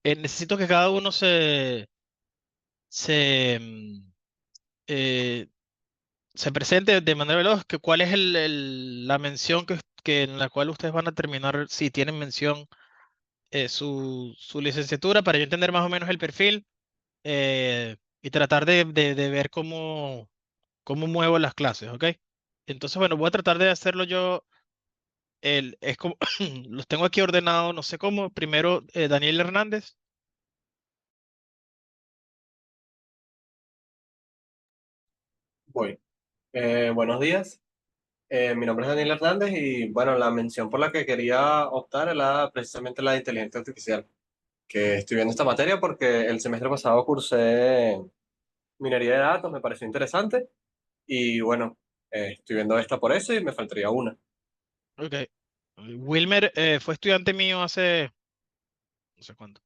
necesito que cada uno se, mm, eh, se presente de manera veloz, que cuál es la mención en la cual ustedes van a terminar, si tienen mención, su licenciatura, para yo entender más o menos el perfil, y tratar de ver cómo muevo las clases, ¿ok? Entonces, bueno, voy a tratar de hacerlo yo. Es como, los tengo aquí ordenados, no sé cómo. Primero, Daniel Hernández. Voy. Buenos días. Mi nombre es Daniel Hernández y bueno, la mención por la que quería optar era precisamente la de inteligencia artificial, que estoy viendo esta materia porque el semestre pasado cursé minería de datos, me pareció interesante y bueno, estoy viendo esta por eso y me faltaría una. Ok. Wilmer fue estudiante mío hace no sé cuánto.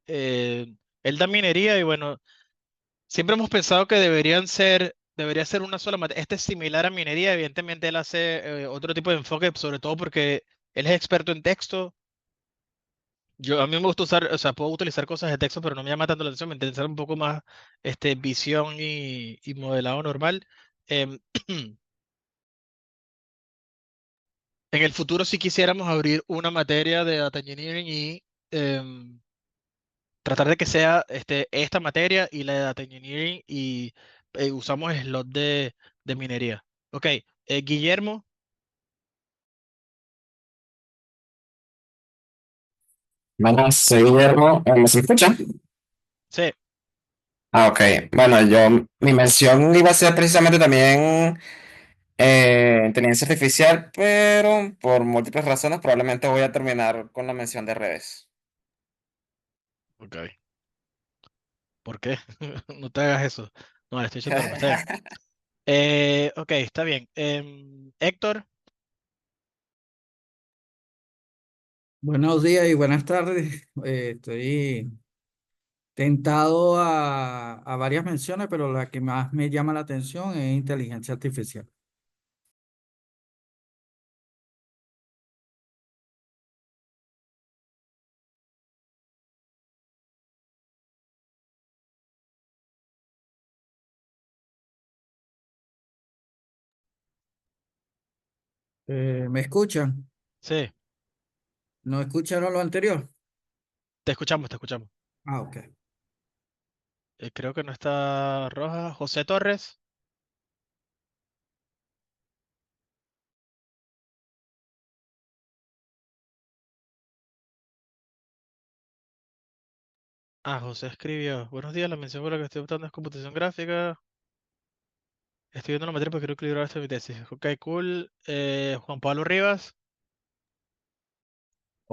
Él da minería y bueno, siempre hemos pensado que debería ser una sola materia. Este es similar a minería, evidentemente él hace otro tipo de enfoque, sobre todo porque él es experto en texto. A mí me gusta usar, o sea, puedo utilizar cosas de texto, pero no me llama tanto la atención, me interesa un poco más visión y modelado normal. Em, en el futuro sí quisiéramos abrir una materia de Data Engineering y em, tratar de que sea esta materia y la de Data Engineering y usamos slot de minería. Ok, Guillermo, Bueno, soy Guillermo, ¿me se escucha? sí, Ah, ok. Bueno, mi mención iba a ser precisamente también inteligencia artificial, pero por múltiples razones probablemente voy a terminar con la mención de redes. ok, ¿por qué? No te hagas eso. No, le estoy echando broma, está bien. Ok, está bien. Héctor, Buenos días y buenas tardes. Estoy tentado a varias menciones, pero la que más me llama la atención es inteligencia artificial. ¿Me escuchan? sí, ¿No escucharon lo anterior? te escuchamos, te escuchamos. Ah, ok. Creo que no está Roja. José Torres. Ah, José escribió. Buenos días, la mención por la que estoy optando es computación gráfica. Estoy viendo la materia porque quiero equilibrar esta mi tesis. Ok, cool. Juan Pablo Rivas.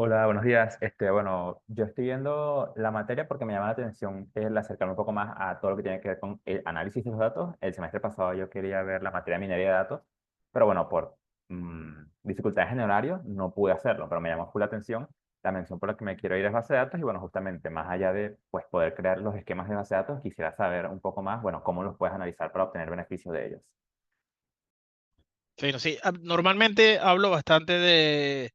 Hola, buenos días. Bueno, yo estoy viendo la materia porque me llama la atención el acercarme un poco más a todo lo que tiene que ver con el análisis de los datos. El semestre pasado yo quería ver la materia de minería de datos, pero bueno, por dificultades en horario no pude hacerlo, pero me llamó full la atención. La mención por la que me quiero ir es base de datos y bueno, justamente más allá de pues, poder crear los esquemas de base de datos, quisiera saber un poco más, bueno, cómo los puedes analizar para obtener beneficios de ellos. Sí, no, sí. Normalmente hablo bastante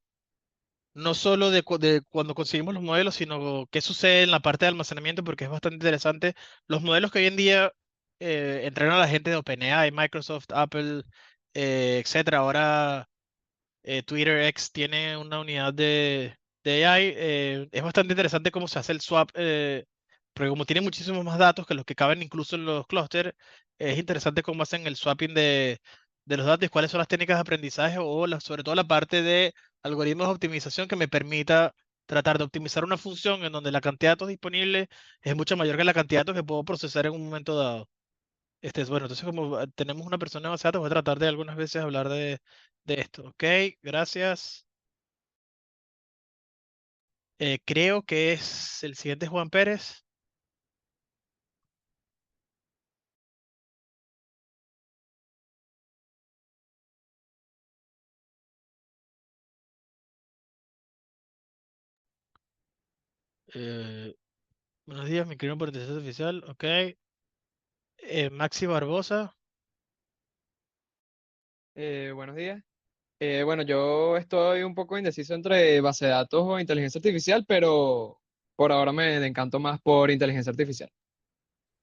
no solo de cuando conseguimos los modelos, sino qué sucede en la parte de almacenamiento, porque es bastante interesante. Los modelos que hoy en día entrenan a la gente de OpenAI, Microsoft, Apple, etcétera. Ahora Twitter X tiene una unidad de AI. Es bastante interesante cómo se hace el swap, porque como tiene muchísimos más datos que los que caben incluso en los clústeres, es interesante cómo hacen el swapping de los datos y cuáles son las técnicas de aprendizaje o sobre todo la parte de algoritmos de optimización que me permita tratar de optimizar una función en donde la cantidad de datos disponibles es mucho mayor que la cantidad de datos que puedo procesar en un momento dado. Bueno, entonces como tenemos una persona de base de datos, voy a tratar de algunas veces hablar de esto. Ok, gracias. Creo que es el siguiente Juan Pérez. Eh, buenos días, me inscribo por inteligencia artificial. Ok. Maxi Barbosa. Buenos días. Bueno, yo estoy un poco indeciso entre base de datos o inteligencia artificial, pero por ahora me decanto más por inteligencia artificial.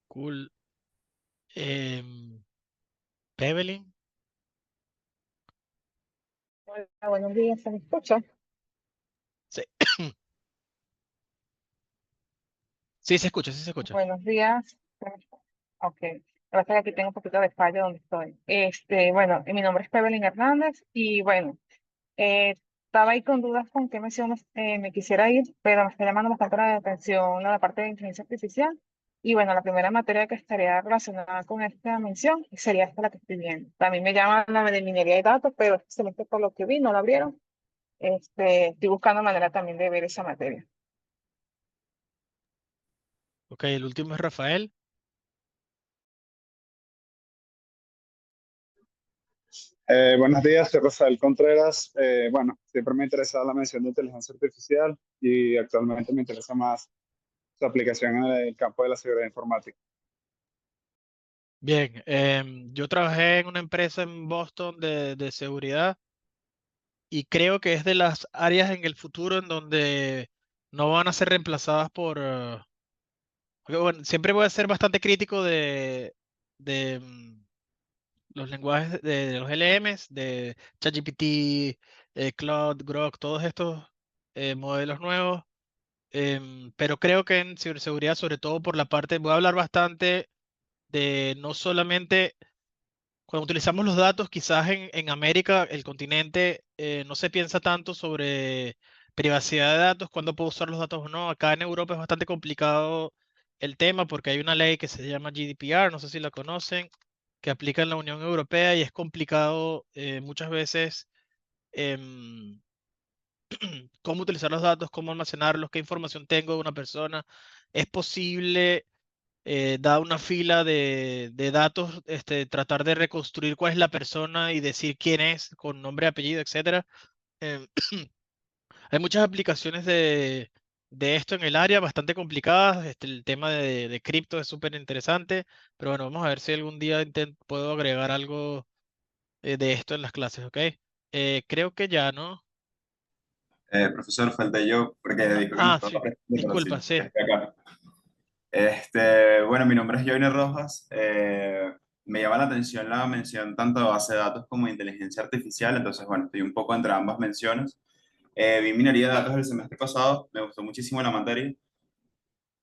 Cool. Em, Evelyn. Hola, buenos días, ¿se me escucha? Sí. Sí, se escucha, sí se escucha. Buenos días. Ok, gracias, aquí tengo un poquito de falla donde estoy. Bueno, mi nombre es Pebelín Hernández y bueno, estaba ahí con dudas con qué menciones me quisiera ir, pero me está llamando bastante la atención la parte de inteligencia artificial. Y bueno, la primera materia que estaría relacionada con esta mención sería esta la que estoy viendo. También me llama la de minería de datos, pero este semestre por lo que vi no la abrieron. Estoy buscando manera también de ver esa materia. Ok, el último es Rafael. Buenos días, soy Rafael Contreras. Bueno, siempre me ha interesado la mención de inteligencia artificial y actualmente me interesa más su aplicación en el campo de la seguridad informática. Bien, yo trabajé en una empresa en Boston de seguridad y creo que es de las áreas en el futuro en donde no van a ser reemplazadas por... porque, bueno, siempre voy a ser bastante crítico de los lenguajes de los LMs, de ChatGPT, Claude, Grok, todos estos modelos nuevos. Pero creo que en ciberseguridad, sobre todo por la parte, voy a hablar bastante de no solamente cuando utilizamos los datos, quizás en América, el continente, no se piensa tanto sobre privacidad de datos, cuándo puedo usar los datos o no. Acá en Europa es bastante complicado el tema porque hay una ley que se llama GDPR, no sé si la conocen, que aplica en la Unión Europea y es complicado muchas veces em, cómo utilizar los datos, cómo almacenarlos, qué información tengo de una persona. Es posible da una fila de datos, tratar de reconstruir cuál es la persona y decir quién es, con nombre, apellido, etcétera. Em, hay muchas aplicaciones de esto en el área, bastante complicadas. El tema de cripto es súper interesante, pero bueno, vamos a ver si algún día puedo agregar algo de esto en las clases, ¿ok? Creo que ya, ¿no? Profesor, falté yo porque dijo que me estaba Sí, presentando, pero sí, disculpa, sí. estoy acá. Bueno, mi nombre es Joiner Rojas. Me llama la atención la mención tanto de base de datos como de inteligencia artificial, entonces, bueno, estoy un poco entre ambas menciones. Vi minería de datos el semestre pasado, me gustó muchísimo la materia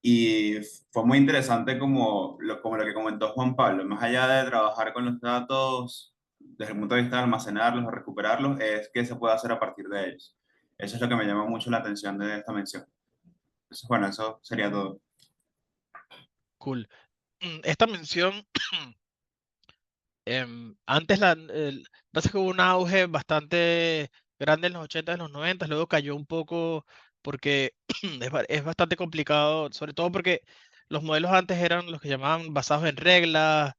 y fue muy interesante como lo que comentó Juan Pablo, más allá de trabajar con los datos desde el punto de vista de almacenarlos o recuperarlos, es qué se puede hacer a partir de ellos. Eso es lo que me llama mucho la atención de esta mención. Entonces, bueno, eso sería todo. Cool. Esta mención antes pasa que hubo un auge bastante grande en los 80 y en los 90, luego cayó un poco porque es bastante complicado, sobre todo porque los modelos antes eran los que llamaban basados en reglas,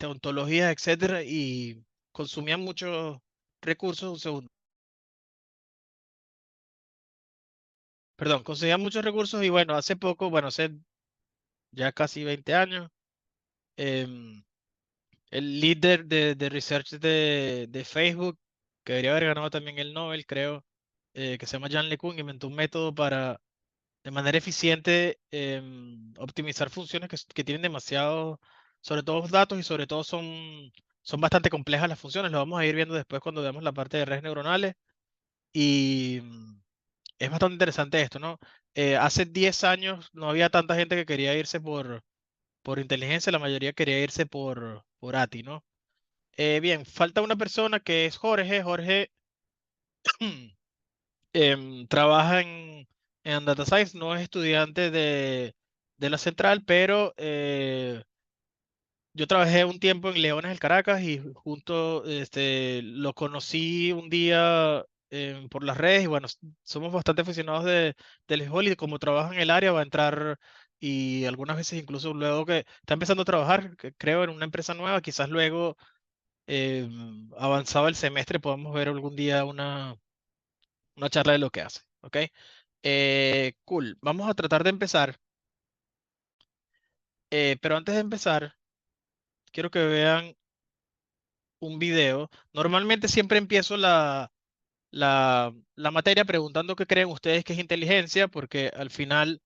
ontologías, etcétera, y consumían muchos recursos, un segundo. Perdón, consumían muchos recursos y bueno, hace poco, bueno, hace ya casi 20 años, em, el líder de research de Facebook, que debería haber ganado también el Nobel, creo, que se llama Jan LeCun, inventó un método para, de manera eficiente, optimizar funciones que tienen demasiado, sobre todo datos y sobre todo son bastante complejas las funciones. Lo vamos a ir viendo después cuando veamos la parte de redes neuronales. Y es bastante interesante esto, ¿no? Hace 10 años no había tanta gente que quería irse por inteligencia, la mayoría quería irse por ATI, ¿no? Bien, falta una persona que es Jorge. Jorge trabaja en Data Science, no es estudiante de la central, pero yo trabajé un tiempo en Leones del Caracas y junto lo conocí un día por las redes y bueno, somos bastante aficionados del béisbol y como trabaja en el área va a entrar y algunas veces incluso luego que está empezando a trabajar, creo, en una empresa nueva, quizás luego avanzado el semestre podemos ver algún día una charla de lo que hace, ¿ok? Cool, vamos a tratar de empezar, pero antes de empezar, quiero que vean un video. Normalmente siempre empiezo la materia preguntando qué creen ustedes que es inteligencia, porque al final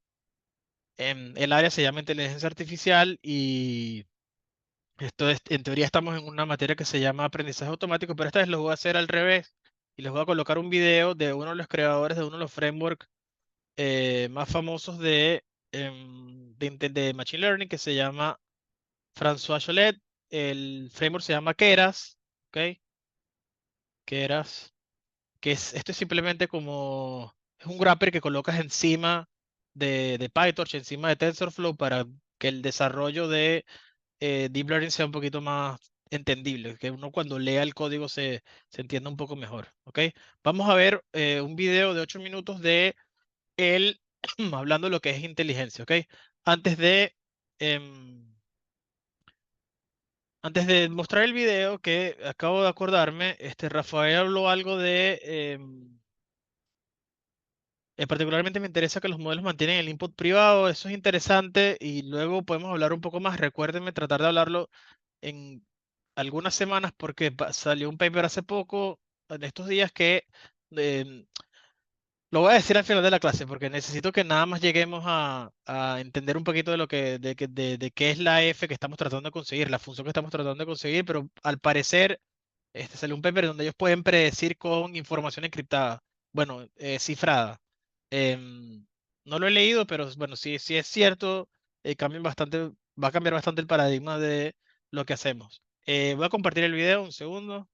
El área se llama inteligencia artificial y esto es, en teoría estamos en una materia que se llama aprendizaje automático, pero esta vez lo voy a hacer al revés y les voy a colocar un video de uno de los creadores de uno de los frameworks más famosos de Machine Learning que se llama François Cholet. El framework se llama Keras, ¿ok? Keras, esto es simplemente como, es un wrapper que colocas encima de PyTorch, encima de TensorFlow para que el desarrollo de Deep Learning sea un poquito más entendible, que uno cuando lea el código se entienda un poco mejor, ¿ok? Vamos a ver un video de 8 minutos de él hablando de lo que es inteligencia, ¿ok? Antes de, em, antes de mostrar el video, que acabo de acordarme, Rafael habló algo particularmente me interesa que los modelos mantienen el input privado, eso es interesante y luego podemos hablar un poco más. Recuérdenme tratar de hablarlo en algunas semanas porque salió un paper hace poco, en estos días, que em, lo voy a decir al final de la clase porque necesito que nada más lleguemos a entender un poquito de lo de qué es la F que estamos tratando de conseguir, la función que estamos tratando de conseguir, pero al parecer salió un paper donde ellos pueden predecir con información encriptada, bueno, cifrada. Em, no lo he leído, pero bueno, sí es cierto, va a cambiar bastante el paradigma de lo que hacemos. Voy a compartir el video un segundo.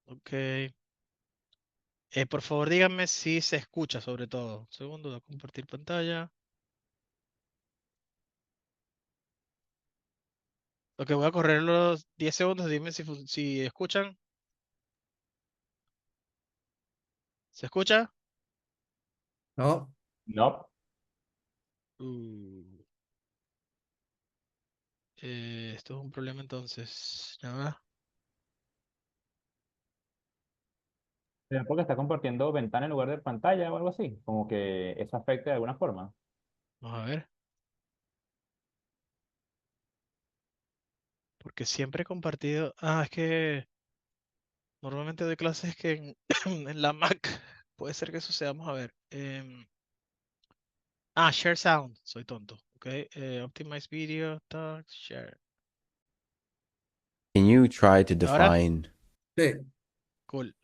Ok. Por favor, díganme si se escucha sobre todo. Un segundo, voy a compartir pantalla. Ok, voy a correr los 10 segundos. Dime si escuchan. ¿Se escucha? No, No. Uh, esto es un problema entonces. Ya va. ¿Será porque está compartiendo ventana en lugar de pantalla o algo así? Como que eso afecta de alguna forma. Vamos a ver. Porque siempre he compartido. Ah, es que normalmente doy clases que en la Mac. Puede ser que eso sea. Vamos a ver. Share sound. Soy tonto. Ok. Optimize video. Talk, share. Can you try to ¿Ahora? define? sí. Cool.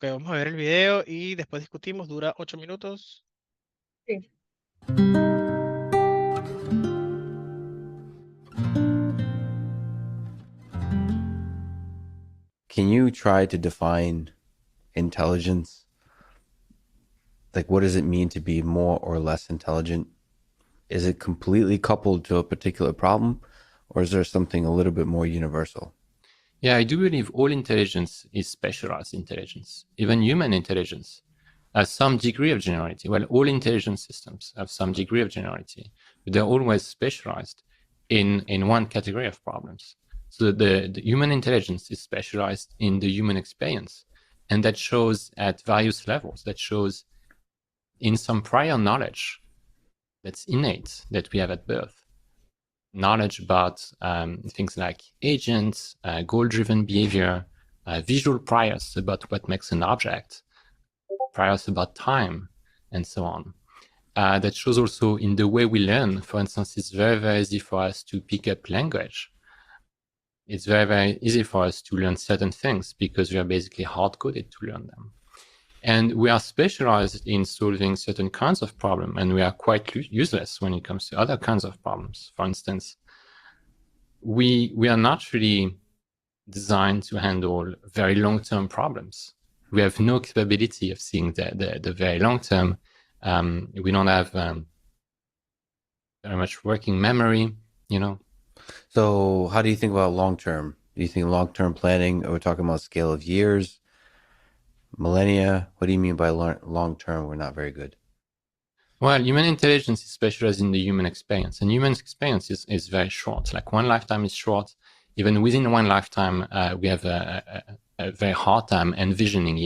Ok, vamos a ver el video y después discutimos. Dura 8 minutos. Sí. Can you try to define intelligence? Like, what does it mean to be more or less intelligent? Is it completely coupled to a particular problem, or is there something a little bit more universal? Yeah, I do believe all intelligence is specialized intelligence. Even human intelligence has some degree of generality. Well, all intelligence systems have some degree of generality, but they're always specialized in one category of problems. So the human intelligence is specialized in the human experience, and that shows at various levels. That shows in some prior knowledge that's innate that we have at birth. Knowledge about things like agents, goal-driven behavior, visual priors about what makes an object, priors about time, and so on. That shows also in the way we learn. For instance, it's very, very easy for us to pick up language. It's very, very easy for us to learn certain things because we are basically hard-coded to learn them. And we are specialized in solving certain kinds of problems, and we are quite useless when it comes to other kinds of problems. For instance, we are not really designed to handle very long-term problems. We have no capability of seeing the very long-term. We don't have very much working memory, So, how do you think about long-term? Do you think long-term planning? Are we talking about scale of years, millennia? What do you mean by long-term? We're not very good. Well, human intelligence is specialized in the human experience, and human experience is very short. Like one lifetime is short. Even within one lifetime, we have a very hard time envisioning,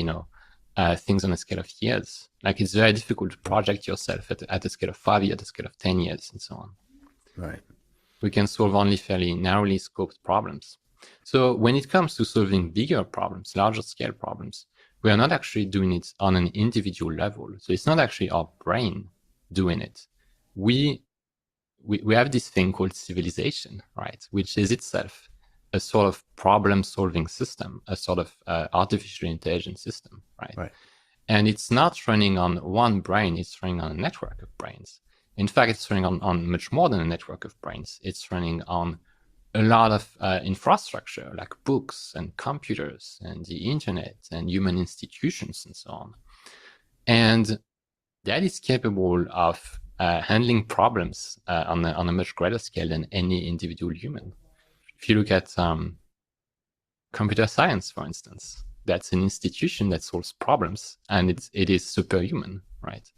things on a scale of years. Like it's very difficult to project yourself at a scale of 5 years, at a scale of 10 years, and so on. Right. We can solve only fairly narrowly scoped problems. So when it comes to solving bigger problems, larger scale problems, we are not actually doing it on an individual level. So it's not actually our brain doing it. We have this thing called civilization, right? Which is itself a sort of problem-solving system, a sort of artificial intelligence system, right? Right. And it's not running on one brain, it's running on a network of brains. In fact, it's running on much more than a network of brains. It's running on a lot of infrastructure like books and computers and the internet and human institutions and so on. And that is capable of handling problems on a much greater scale than any individual human. If you look at computer science, for instance, that's an institution that solves problems, and it is superhuman, right?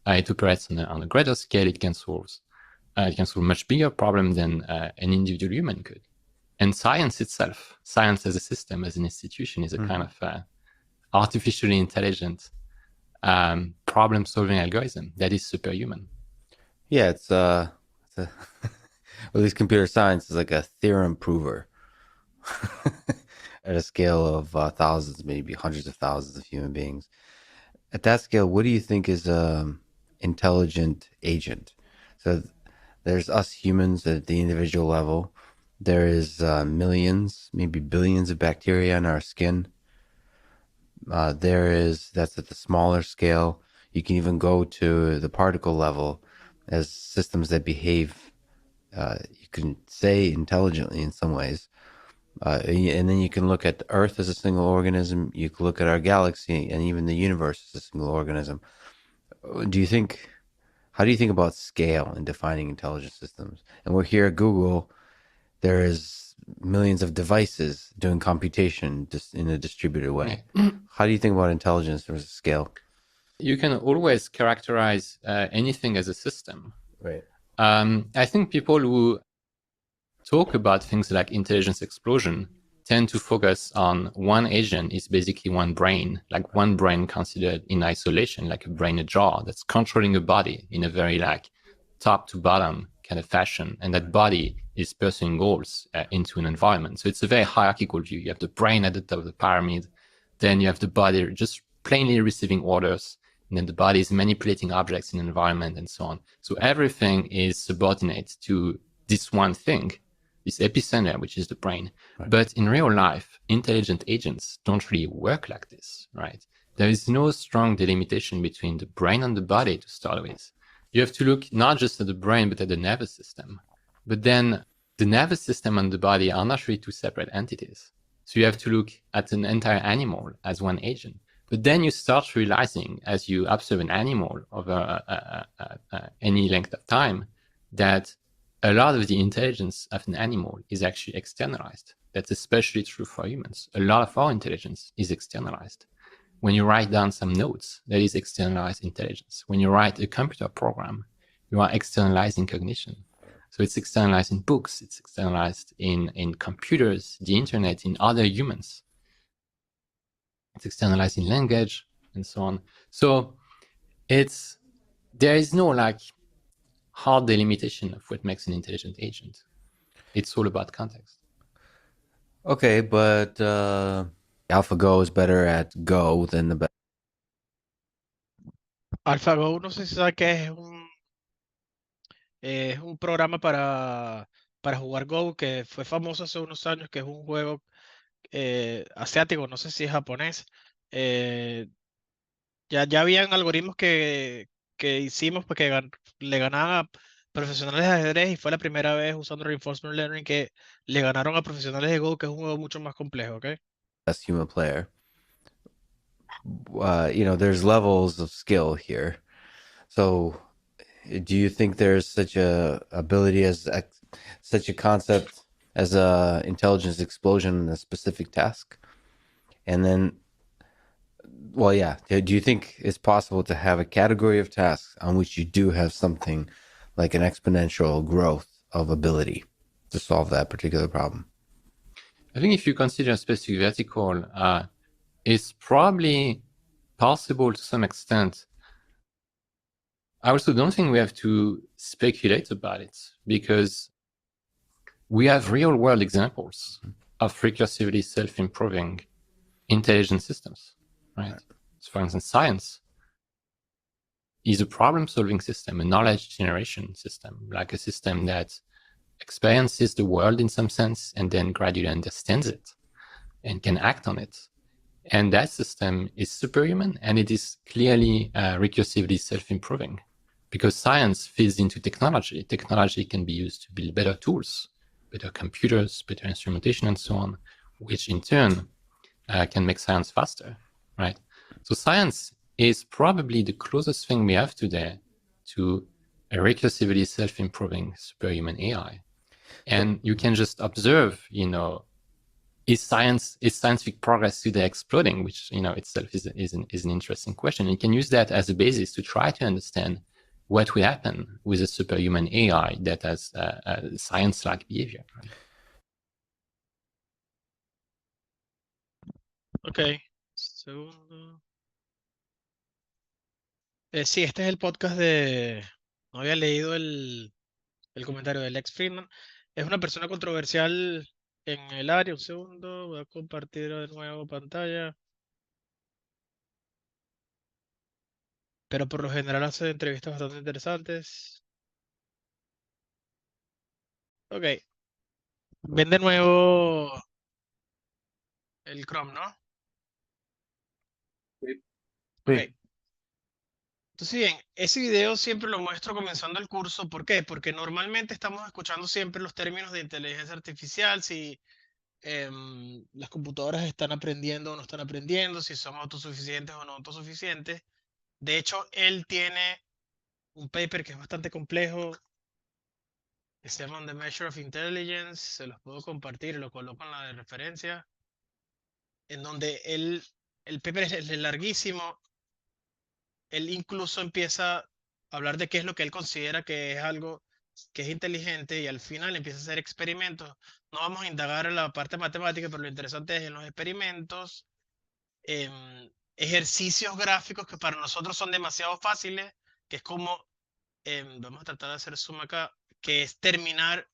It operates on a greater scale. It can solve much bigger problem than an individual human could. And science itself, science as a system, as an institution, is a kind of artificially intelligent problem-solving algorithm that is superhuman. Yeah, it's at least computer science is like a theorem prover at a scale of thousands, maybe hundreds of thousands of human beings. At that scale, what do you think is intelligent agent? So there's us humans at the individual level. There is millions, maybe billions of bacteria in our skin. That's at the smaller scale. You can even go to the particle level as systems that behave, you can say intelligently in some ways. And then you can look at the Earth as a single organism. You can look at our galaxy and even the universe as a single organism. How do you think about scale in defining intelligent systems? And we're here at Google. There is millions of devices doing computation just in a distributed way. How do you think about intelligence versus scale? You can always characterize anything as a system. Right. I think people who talk about things like intelligence explosion tend to focus on one agent is basically one brain, like one brain considered in isolation, like a brain, a jar that's controlling a body in a very like top to bottom kind of fashion. And that body is pursuing goals into an environment. So it's a very hierarchical view. You have the brain at the top of the pyramid, then you have the body just plainly receiving orders, and then the body is manipulating objects in the environment and so on. So everything is subordinate to this one thing, this epicenter, which is the brain. Right. But in real life, intelligent agents don't really work like this, right? There is no strong delimitation between the brain and the body to start with. You have to look not just at the brain, but at the nervous system. But then the nervous system and the body are not really two separate entities. So you have to look at an entire animal as one agent. But then you start realizing, as you observe an animal over any length of time, that a lot of the intelligence of an animal is actually externalized. That's especially true for humans. A lot of our intelligence is externalized. When you write down some notes, that is externalized intelligence. When you write a computer program, you are externalizing cognition. So it's externalized in books, it's externalized in computers, the internet, in other humans. It's externalized in language and so on. So there is no like hard delimitation of what makes an intelligent agent. It's all about context. Okay, but AlphaGo is better at Go than the best. AlphaGo, no sé si sabe que es un programa para jugar Go que fue famoso hace unos años, que es un juego asiático, no sé si es japonés. Ya habían algoritmos que hicimos porque le ganaban a profesionales de ajedrez y fue la primera vez usando Reinforcement Learning que le ganaron a profesionales de Go, que es un juego mucho más complejo, ¿ok? Best human player. There's levels of skill here. So, do you think there's such a ability as such a concept as a intelligence explosion in a specific task? And then well, yeah. Do you think it's possible to have a category of tasks on which you do have something like an exponential growth of ability to solve that particular problem? I think if you consider a specific vertical, it's probably possible to some extent. I also don't think we have to speculate about it because we have real world examples of recursively self-improving intelligent systems, right? So for instance, science is a problem-solving system, a knowledge generation system, like a system that experiences the world in some sense and then gradually understands it and can act on it. And that system is superhuman, and it is clearly recursively self-improving because science feeds into technology. Technology can be used to build better tools, better computers, better instrumentation, and so on, which in turn can make science faster, right? So science is probably the closest thing we have today to a recursively self-improving superhuman AI. And you can just observe, is scientific progress today exploding, which itself is an interesting question. You can use that as a basis to try to understand what will happen with a superhuman AI that has science-like behavior. Right? Ok, segundo. Sí, este es el podcast de... No había leído el comentario de Lex Friedman. Es una persona controversial en el área. Un segundo, voy a compartir de nuevo pantalla. Pero por lo general hace entrevistas bastante interesantes. Ok. Ven de nuevo el Chrome, ¿no? Sí. Ok. Entonces, bien, ese video siempre lo muestro comenzando el curso. ¿Por qué? Porque normalmente estamos escuchando siempre los términos de inteligencia artificial, si las computadoras están aprendiendo o no están aprendiendo, si son autosuficientes o no autosuficientes. De hecho, él tiene un paper que es bastante complejo, que se llama The Measure of Intelligence. Se los puedo compartir y lo coloco en la de referencia, en donde el paper es larguísimo. Él incluso empieza a hablar de qué es lo que él considera que es algo que es inteligente y al final empieza a hacer experimentos. No vamos a indagar en la parte matemática, pero lo interesante es en los experimentos, ejercicios gráficos que para nosotros son demasiado fáciles, que es como, vamos a tratar de hacer zoom acá, que es terminar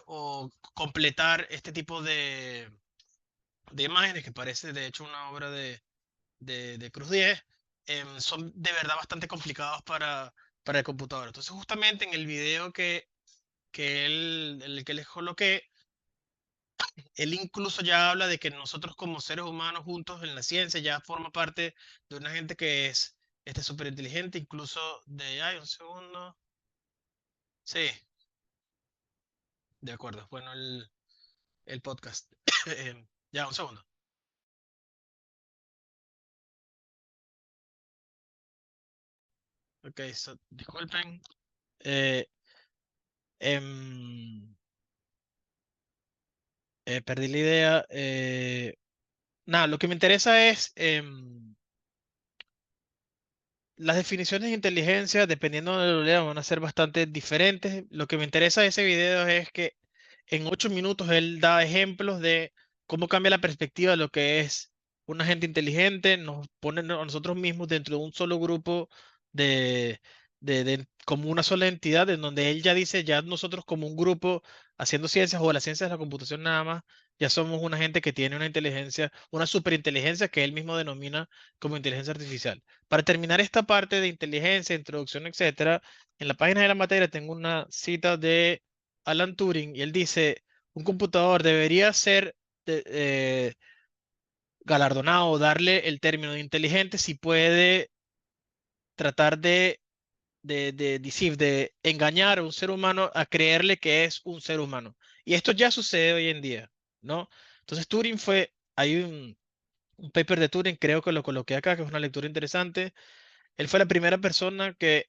o completar este tipo de imágenes, que parece de hecho una obra de Cruz 10, son de verdad bastante complicados para el computador. Entonces, justamente en el video el que les coloqué, él incluso ya habla de que nosotros como seres humanos juntos en la ciencia ya forma parte de una gente que es súper inteligente, incluso de... Ay, un segundo. Sí, de acuerdo. Bueno, el podcast. Ya, un segundo. Ok, disculpen. Eh, em, perdí la idea. Nada, lo que me interesa es las definiciones de inteligencia, dependiendo de lo que lea, van a ser bastante diferentes. Lo que me interesa de ese video es que en 8 minutos él da ejemplos de cómo cambia la perspectiva de lo que es un agente inteligente, nos pone a nosotros mismos dentro de un solo grupo de, como una sola entidad, en donde él ya dice, ya nosotros como un grupo haciendo ciencias o la ciencia de la computación nada más, ya somos una gente que tiene una inteligencia, una superinteligencia que él mismo denomina como inteligencia artificial. Para terminar esta parte de inteligencia, introducción, etcétera, en la página de la materia tengo una cita de Alan Turing y él dice, un computador debería ser galardonado, darle el término de inteligente si puede tratar de engañar a un ser humano a creerle que es un ser humano. Y esto ya sucede hoy en día, ¿no? Entonces Turing hay un paper de Turing, creo que lo coloqué acá, que es una lectura interesante. Él fue la primera persona que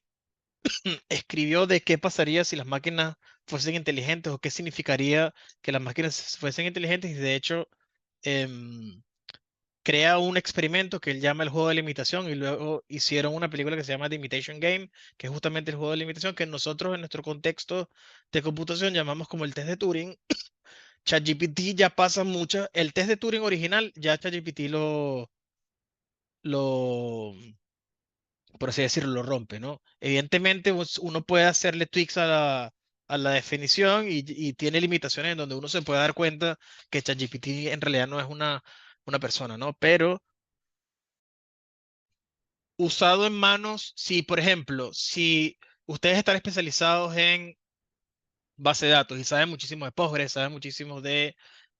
escribió de qué pasaría si las máquinas fuesen inteligentes o qué significaría que las máquinas fuesen inteligentes. Y de hecho, em, crea un experimento que él llama el juego de la imitación y luego hicieron una película que se llama The Imitation Game, que es justamente el juego de la imitación que nosotros en nuestro contexto de computación llamamos como el test de Turing. ChatGPT ya pasa mucho. El test de Turing original ya ChatGPT lo, por así decirlo, lo rompe, ¿no? Evidentemente uno puede hacerle tweaks a la definición y tiene limitaciones en donde uno se puede dar cuenta que ChatGPT en realidad no es una persona, ¿no? Pero usado en manos, si por ejemplo, si ustedes están especializados en base de datos y saben muchísimo de Postgres, saben muchísimo de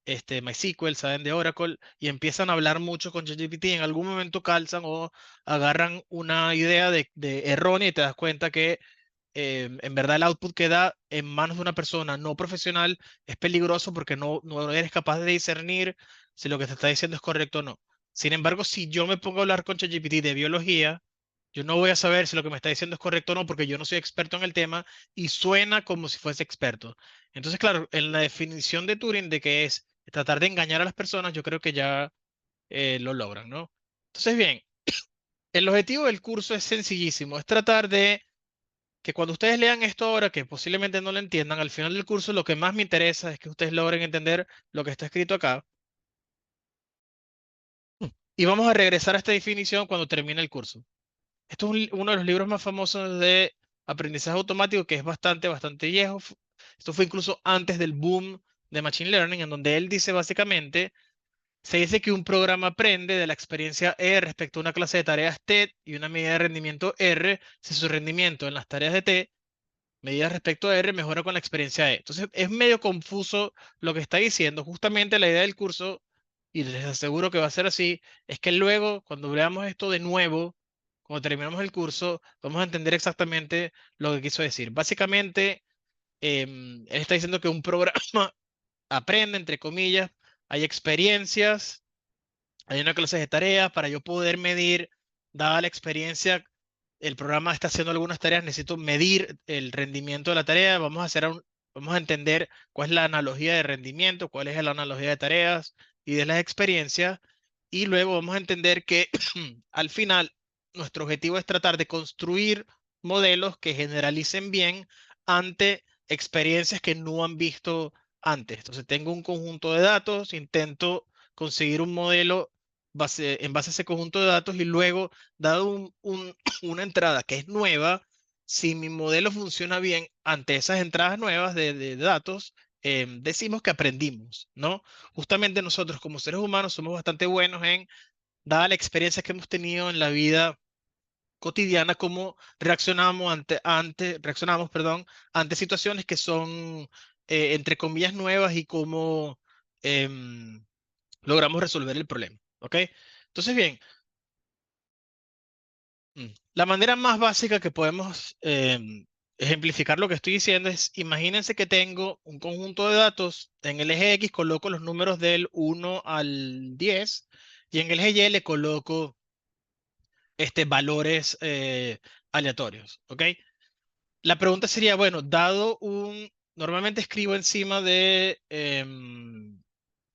MySQL, saben de Oracle y empiezan a hablar mucho con ChatGPT, en algún momento calzan o agarran una idea de errónea y te das cuenta que en verdad el output que da en manos de una persona no profesional es peligroso porque no eres capaz de discernir si lo que te está diciendo es correcto o no. Sin embargo, si yo me pongo a hablar con ChatGPT de biología, yo no voy a saber si lo que me está diciendo es correcto o no porque yo no soy experto en el tema y suena como si fuese experto. Entonces, claro, en la definición de Turing de que es tratar de engañar a las personas, yo creo que ya lo logran, ¿no? Entonces, bien, el objetivo del curso es sencillísimo, es tratar de que cuando ustedes lean esto ahora, que posiblemente no lo entiendan, al final del curso lo que más me interesa es que ustedes logren entender lo que está escrito acá. Y vamos a regresar a esta definición cuando termine el curso. Esto es uno de los libros más famosos de aprendizaje automático que es bastante viejo. Esto fue incluso antes del boom de Machine Learning, en donde él dice básicamente, se dice que un programa aprende de la experiencia E respecto a una clase de tareas T y una medida de rendimiento R si su rendimiento en las tareas de T medidas respecto a R mejora con la experiencia E. Entonces es medio confuso lo que está diciendo. Justamente la idea del curso, y les aseguro que va a ser así, es que luego cuando veamos esto de nuevo, cuando terminemos el curso, vamos a entender exactamente lo que quiso decir. Básicamente, él está diciendo que un programa aprende, entre comillas, hay experiencias, hay una clase de tareas para yo poder medir, dada la experiencia, el programa está haciendo algunas tareas, necesito medir el rendimiento de la tarea, vamos a entender cuál es la analogía de rendimiento, cuál es la analogía de tareas y de las experiencias, y luego vamos a entender que al final nuestro objetivo es tratar de construir modelos que generalicen bien ante experiencias que no han visto antes. Entonces tengo un conjunto de datos, intento conseguir un modelo en base a ese conjunto de datos y luego, dado una entrada que es nueva, si mi modelo funciona bien ante esas entradas nuevas de datos, decimos que aprendimos, ¿no? Justamente nosotros como seres humanos somos bastante buenos en, dada la experiencia que hemos tenido en la vida cotidiana, cómo reaccionamos, perdón, ante situaciones que son, entre comillas, nuevas y cómo logramos resolver el problema, ¿ok? Entonces, bien, la manera más básica que podemos ejemplificar lo que estoy diciendo es, imagínense que tengo un conjunto de datos, en el eje X coloco los números del 1 al 10 y en el eje Y le coloco valores aleatorios, ¿ok? La pregunta sería, bueno, normalmente escribo encima del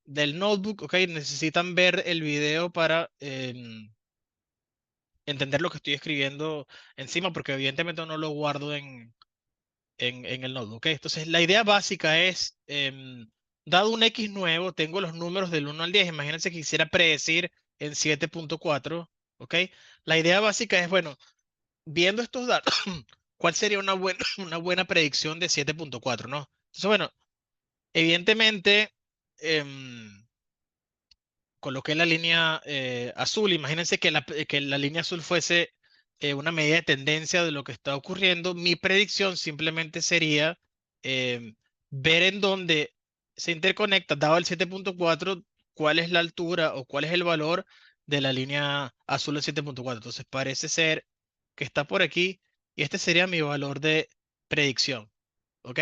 notebook, ¿ok? Necesitan ver el video para entender lo que estoy escribiendo encima, porque evidentemente no lo guardo en el notebook, ¿ok? Entonces, la idea básica es, dado un X nuevo, tengo los números del 1 al 10, imagínense que quisiera predecir en 7.4, ¿ok? La idea básica es, bueno, viendo estos datos, ¿cuál sería una buena predicción de 7.4, ¿no? Entonces, bueno, evidentemente, coloqué la línea azul. Imagínense que la línea azul fuese una medida de tendencia de lo que está ocurriendo. Mi predicción simplemente sería ver en dónde se interconecta, dado el 7.4, cuál es la altura o cuál es el valor de la línea azul del 7.4. Entonces parece ser que está por aquí y este sería mi valor de predicción. ¿Ok?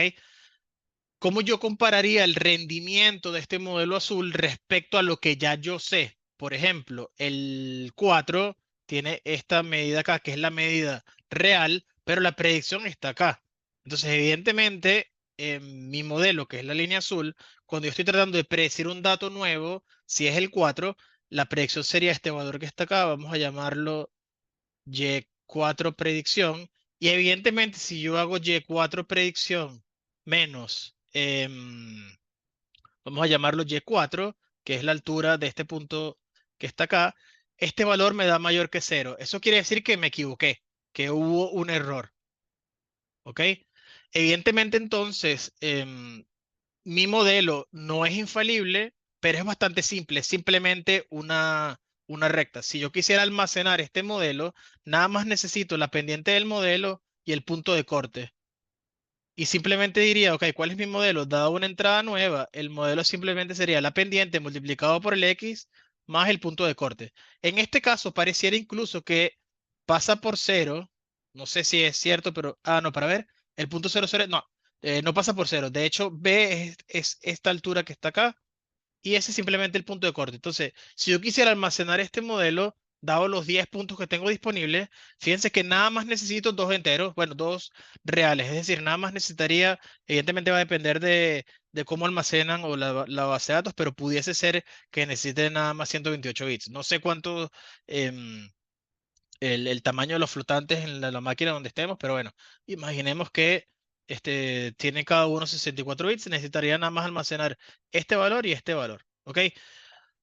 ¿Cómo yo compararía el rendimiento de este modelo azul respecto a lo que ya yo sé? Por ejemplo, el 4 tiene esta medida acá, que es la medida real, pero la predicción está acá. Entonces, evidentemente, en mi modelo, que es la línea azul, cuando yo estoy tratando de predecir un dato nuevo, si es el 4, la predicción sería este valor que está acá, vamos a llamarlo Y4 predicción, y evidentemente si yo hago Y4 predicción menos, vamos a llamarlo Y4, que es la altura de este punto que está acá, este valor me da mayor que 0. Eso quiere decir que me equivoqué, que hubo un error. ¿Ok? Evidentemente entonces, mi modelo no es infalible, pero es bastante simple, es simplemente una recta. Si yo quisiera almacenar este modelo, nada más necesito la pendiente del modelo y el punto de corte. Y simplemente diría, ok, ¿cuál es mi modelo? Dado una entrada nueva, el modelo simplemente sería la pendiente multiplicado por el X más el punto de corte. En este caso, pareciera incluso que pasa por 0. No sé si es cierto, pero... Ah, no, para ver. El punto 0,0... No, no pasa por 0. De hecho, B es esta altura que está acá. Y ese es simplemente el punto de corte. Entonces, si yo quisiera almacenar este modelo, dado los 10 puntos que tengo disponibles, fíjense que nada más necesito dos enteros, bueno, dos reales. Es decir, nada más necesitaría, evidentemente va a depender de cómo almacenan o la base de datos, pero pudiese ser que necesite nada más 128 bits. No sé cuánto em, el tamaño de los flotantes en la máquina donde estemos, pero bueno, imaginemos que tiene cada uno 64 bits, necesitaría nada más almacenar este valor y este valor, ¿ok?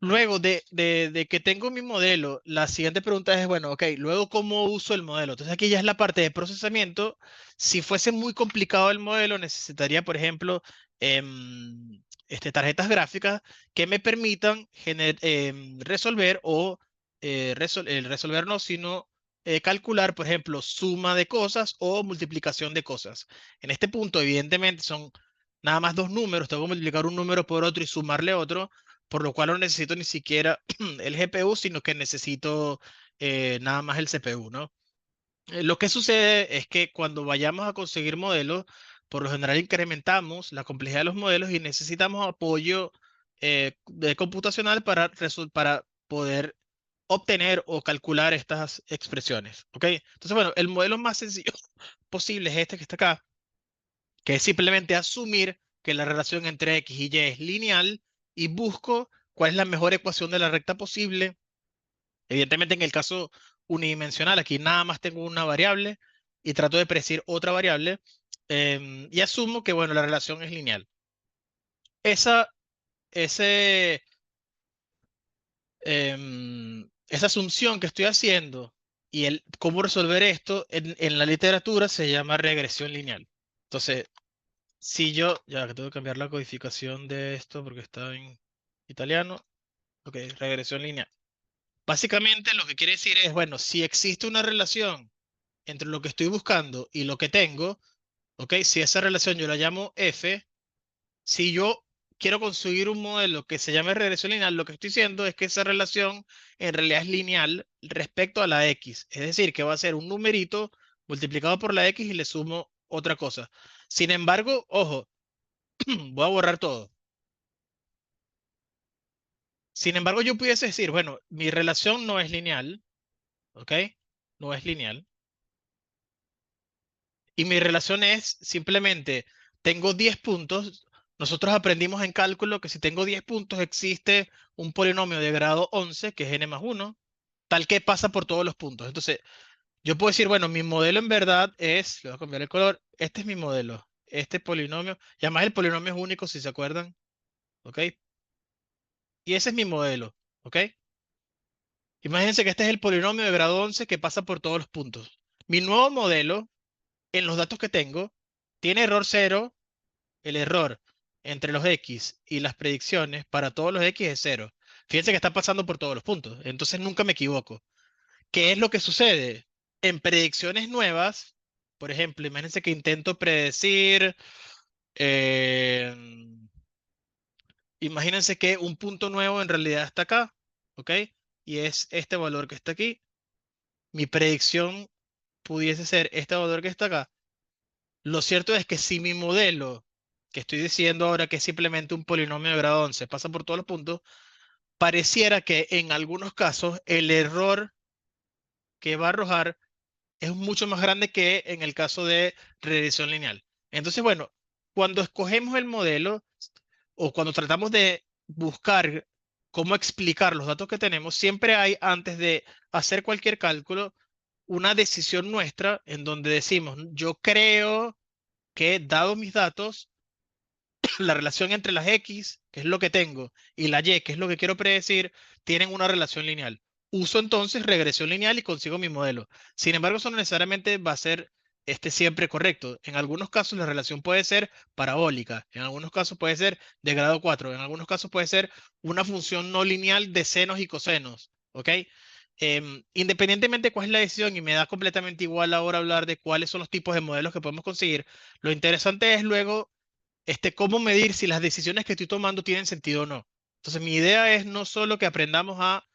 Luego de que tengo mi modelo, la siguiente pregunta es, bueno, ok, luego ¿cómo uso el modelo? Entonces aquí ya es la parte de procesamiento. Si fuese muy complicado el modelo, necesitaría, por ejemplo, tarjetas gráficas que me permitan resolver o resolver no, sino calcular, por ejemplo, suma de cosas o multiplicación de cosas. En este punto, evidentemente, son nada más dos números. Tengo que multiplicar un número por otro y sumarle otro, por lo cual no necesito ni siquiera el GPU, sino que necesito nada más el CPU, ¿no? Lo que sucede es que cuando vayamos a conseguir modelos, por lo general incrementamos la complejidad de los modelos y necesitamos apoyo computacional para poder obtener o calcular estas expresiones, ¿ok? Entonces, bueno, el modelo más sencillo posible es este que está acá, que es simplemente asumir que la relación entre X y Y es lineal y busco cuál es la mejor ecuación de la recta posible. Evidentemente, en el caso unidimensional, aquí nada más tengo una variable y trato de predecir otra variable y asumo que, bueno, la relación es lineal. Esa, ese, esa asunción que estoy haciendo y el cómo resolver esto en la literatura se llama regresión lineal. Entonces, si yo, ya que tengo que cambiar la codificación de esto porque está en italiano. Ok, regresión lineal. Básicamente lo que quiere decir es, bueno, si existe una relación entre lo que estoy buscando y lo que tengo, ok, si esa relación yo la llamo F, si yo quiero conseguir un modelo que se llame regresión lineal, lo que estoy diciendo es que esa relación en realidad es lineal respecto a la X. Es decir, que va a ser un numerito multiplicado por la X y le sumo otra cosa. Sin embargo, ojo, voy a borrar todo. Sin embargo, yo pudiese decir, bueno, mi relación no es lineal, ¿ok? No es lineal. Y mi relación es simplemente, tengo 10 puntos. Nosotros aprendimos en cálculo que si tengo 10 puntos existe un polinomio de grado 11, que es n más 1, tal que pasa por todos los puntos. Entonces, yo puedo decir, bueno, mi modelo en verdad es, le voy a cambiar el color, este es mi modelo, este polinomio, y además el polinomio es único, si se acuerdan, ¿ok? Y ese es mi modelo, ¿ok? Imagínense que este es el polinomio de grado 11 que pasa por todos los puntos. Mi nuevo modelo, en los datos que tengo, tiene error 0. El error entre los X y las predicciones para todos los X es 0. Fíjense que está pasando por todos los puntos. Entonces nunca me equivoco. ¿Qué es lo que sucede? En predicciones nuevas, por ejemplo, imagínense que intento predecir, eh, imagínense que un punto nuevo en realidad está acá, ¿ok? Y es este valor que está aquí. Mi predicción pudiese ser este valor que está acá. Lo cierto es que si mi modelo, que estoy diciendo ahora que es simplemente un polinomio de grado 11, pasa por todos los puntos, pareciera que en algunos casos el error que va a arrojar es mucho más grande que en el caso de regresión lineal. Entonces, bueno, cuando escogemos el modelo o cuando tratamos de buscar cómo explicar los datos que tenemos, siempre hay, antes de hacer cualquier cálculo, una decisión nuestra en donde decimos, yo creo que dado mis datos, la relación entre las X, que es lo que tengo, y la Y, que es lo que quiero predecir, tienen una relación lineal. Uso entonces regresión lineal y consigo mi modelo. Sin embargo, eso no necesariamente va a ser siempre correcto. En algunos casos la relación puede ser parabólica, en algunos casos puede ser de grado 4, en algunos casos puede ser una función no lineal de senos y cosenos, ¿ok? Independientemente de cuál es la decisión, y me da completamente igual ahora hablar de cuáles son los tipos de modelos que podemos conseguir, lo interesante es luego cómo medir si las decisiones que estoy tomando tienen sentido o no. Entonces, mi idea es no solo que aprendamos a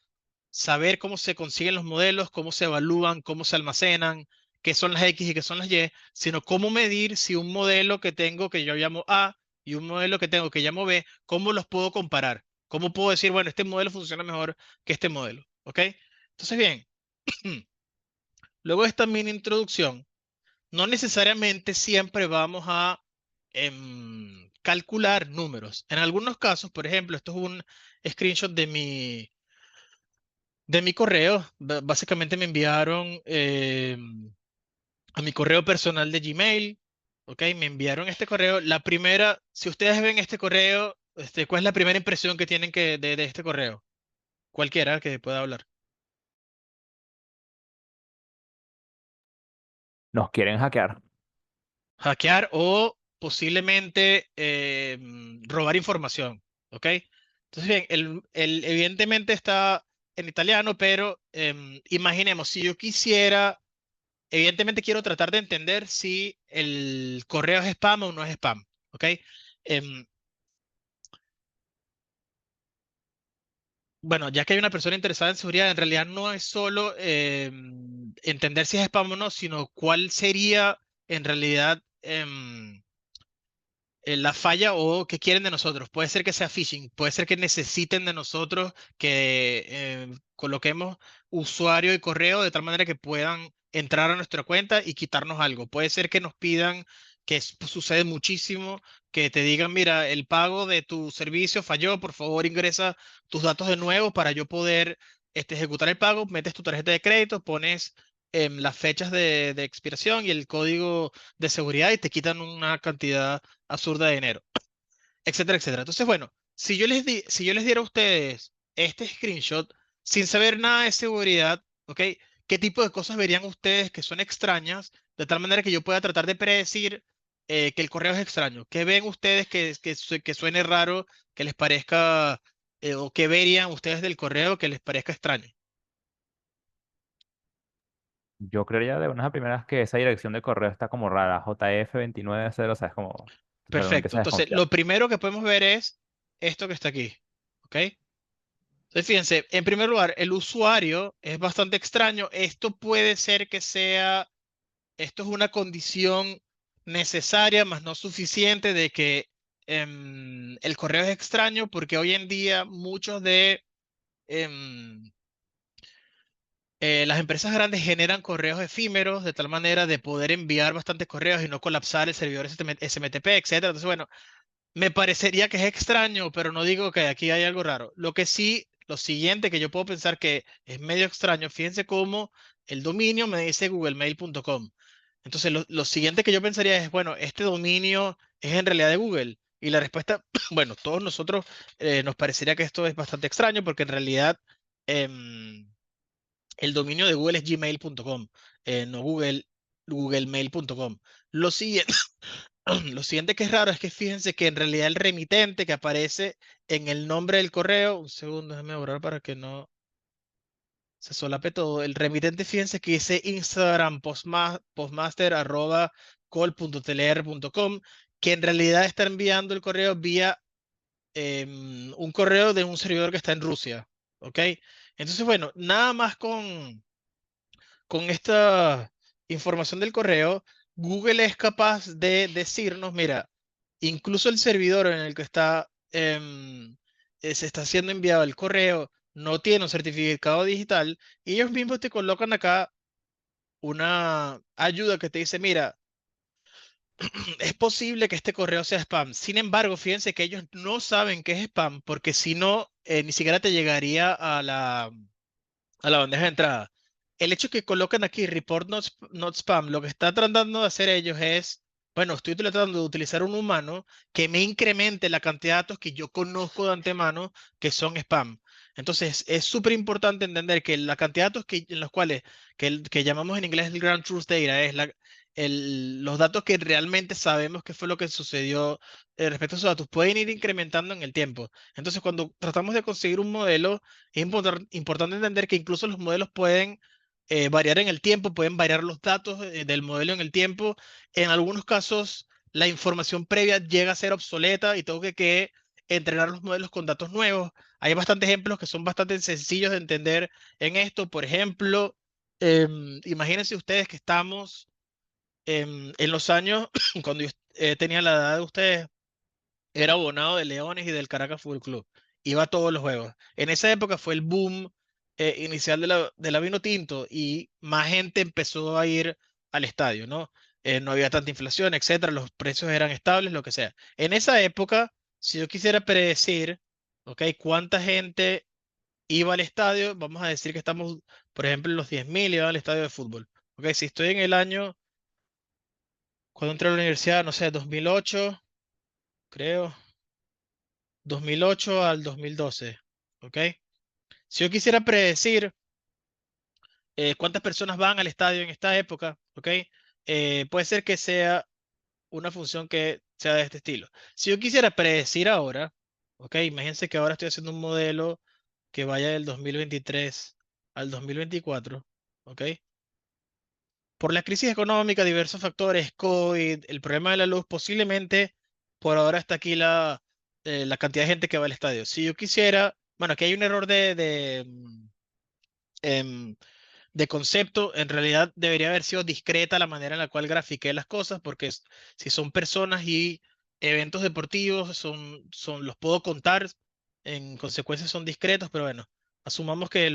saber cómo se consiguen los modelos, cómo se evalúan, cómo se almacenan, qué son las X y qué son las Y, sino cómo medir si un modelo que tengo que yo llamo A y un modelo que tengo que llamo B, cómo los puedo comparar. ¿Cómo puedo decir, bueno, este modelo funciona mejor que este modelo? ¿Ok? Entonces, bien, luego de esta mini introducción, no necesariamente siempre vamos a calcular números. En algunos casos, por ejemplo, esto es un screenshot de mi correo. Básicamente me enviaron a mi correo personal de Gmail. ¿Ok? Me enviaron este correo. La primera, si ustedes ven este correo, ¿cuál es la primera impresión que tienen de este correo? Cualquiera que pueda hablar. Nos quieren hackear. Hackear o posiblemente robar información, ¿ok? Entonces, bien, evidentemente está en italiano, pero imaginemos, si yo quisiera, evidentemente quiero tratar de entender si el correo es spam o no es spam, ¿ok? Em, bueno, ya que hay una persona interesada en seguridad, en realidad no es solo entender si es spam o no, sino cuál sería en realidad la falla o qué quieren de nosotros. Puede ser que sea phishing, puede ser que necesiten de nosotros que coloquemos usuario y correo de tal manera que puedan entrar a nuestra cuenta y quitarnos algo. Puede ser que nos pidan, que sucede muchísimo, que te digan, mira, el pago de tu servicio falló, por favor ingresa tus datos de nuevo para yo poder ejecutar el pago, metes tu tarjeta de crédito, pones las fechas de expiración y el código de seguridad y te quitan una cantidad absurda de dinero, etcétera, etcétera. Entonces, bueno, si yo les diera a ustedes este screenshot sin saber nada de seguridad, ¿ok? ¿Qué tipo de cosas verían ustedes que son extrañas, de tal manera que yo pueda tratar de predecir que el correo es extraño? ¿Qué ven ustedes que suene raro, que les parezca, o qué verían ustedes del correo que les parezca extraño? Yo creería de unas primeras que esa dirección de correo está como rara, JF290, o sea, es como, pero uno Perfecto. empieza a Entonces, desconfiar. lo primero que podemos ver es esto que está aquí, ¿ok? Entonces, fíjense, en primer lugar, el usuario es bastante extraño. Esto puede ser que sea, esto es una condición necesaria, más no suficiente de que el correo es extraño, porque hoy en día muchos de em, las empresas grandes generan correos efímeros de tal manera de poder enviar bastantes correos y no colapsar el servidor SMTP, etcétera. Entonces, bueno, me parecería que es extraño, pero no digo que aquí hay algo raro. Lo que sí, lo siguiente que yo puedo pensar que es medio extraño, fíjense cómo el dominio me dice googlemail.com. Entonces, lo siguiente que yo pensaría es, bueno, este dominio es en realidad de Google. Y la respuesta, bueno, todos nosotros nos parecería que esto es bastante extraño porque en realidad em, el dominio de Google es gmail.com, no googlemail.com. Lo siguiente, lo siguiente que es raro es que fíjense que en realidad el remitente que aparece en el nombre del correo, un segundo, déjame borrar para que no se solape todo. El remitente, fíjense que dice Instagram postmaster@call.tlr.com, que en realidad está enviando el correo vía un correo de un servidor que está en Rusia. ¿Ok? Entonces, bueno, nada más con esta información del correo, Google es capaz de decirnos, mira, incluso el servidor en el que se está siendo enviado el correo no tiene un certificado digital y ellos mismos te colocan acá una ayuda que te dice, mira, es posible que este correo sea spam. Sin embargo, fíjense que ellos no saben que es spam porque si no, ni siquiera te llegaría a la bandeja de entrada. El hecho que colocan aquí report not spam, lo que está tratando de hacer ellos es, bueno, estoy tratando de utilizar un humano que me incremente la cantidad de datos que yo conozco de antemano que son spam. Entonces, es súper importante entender que la cantidad de datos en los cuales, que llamamos en inglés el ground truth data, es los datos que realmente sabemos qué fue lo que sucedió respecto a esos datos, pueden ir incrementando en el tiempo. Entonces, cuando tratamos de conseguir un modelo, es importante entender que incluso los modelos pueden variar en el tiempo, pueden variar los datos del modelo en el tiempo. En algunos casos, la información previa llega a ser obsoleta y tengo que entrenar los modelos con datos nuevos. Hay bastantes ejemplos que son bastante sencillos de entender en esto. Por ejemplo, imagínense ustedes que estamos en los años, cuando yo tenía la edad de ustedes, era abonado de Leones y del Caracas Fútbol Club. Iba a todos los juegos. En esa época fue el boom inicial de la vino tinto y más gente empezó a ir al estadio, ¿no? No había tanta inflación, etcétera, los precios eran estables, lo que sea. En esa época, si yo quisiera predecir, ¿ok? ¿Cuánta gente iba al estadio? Vamos a decir que estamos, por ejemplo, en los 10.000 iban al estadio de fútbol. ¿Ok? Si estoy en el año, cuando entré a la universidad, no sé, 2008, creo. 2008 al 2012, ¿ok? Si yo quisiera predecir cuántas personas van al estadio en esta época, ¿ok? Puede ser que sea una función que sea de este estilo. Si yo quisiera predecir ahora, ¿ok? Imagínense que ahora estoy haciendo un modelo que vaya del 2023 al 2024, ¿ok? Por la crisis económica, diversos factores, COVID, el problema de la luz, posiblemente por ahora está aquí la cantidad de gente que va al estadio. Si yo quisiera, bueno, aquí hay un error em, de concepto, en realidad debería haber sido discreta la manera en la cual grafiqué las cosas, porque si son personas y eventos deportivos, los puedo contar, en consecuencia son discretos, pero bueno, asumamos que,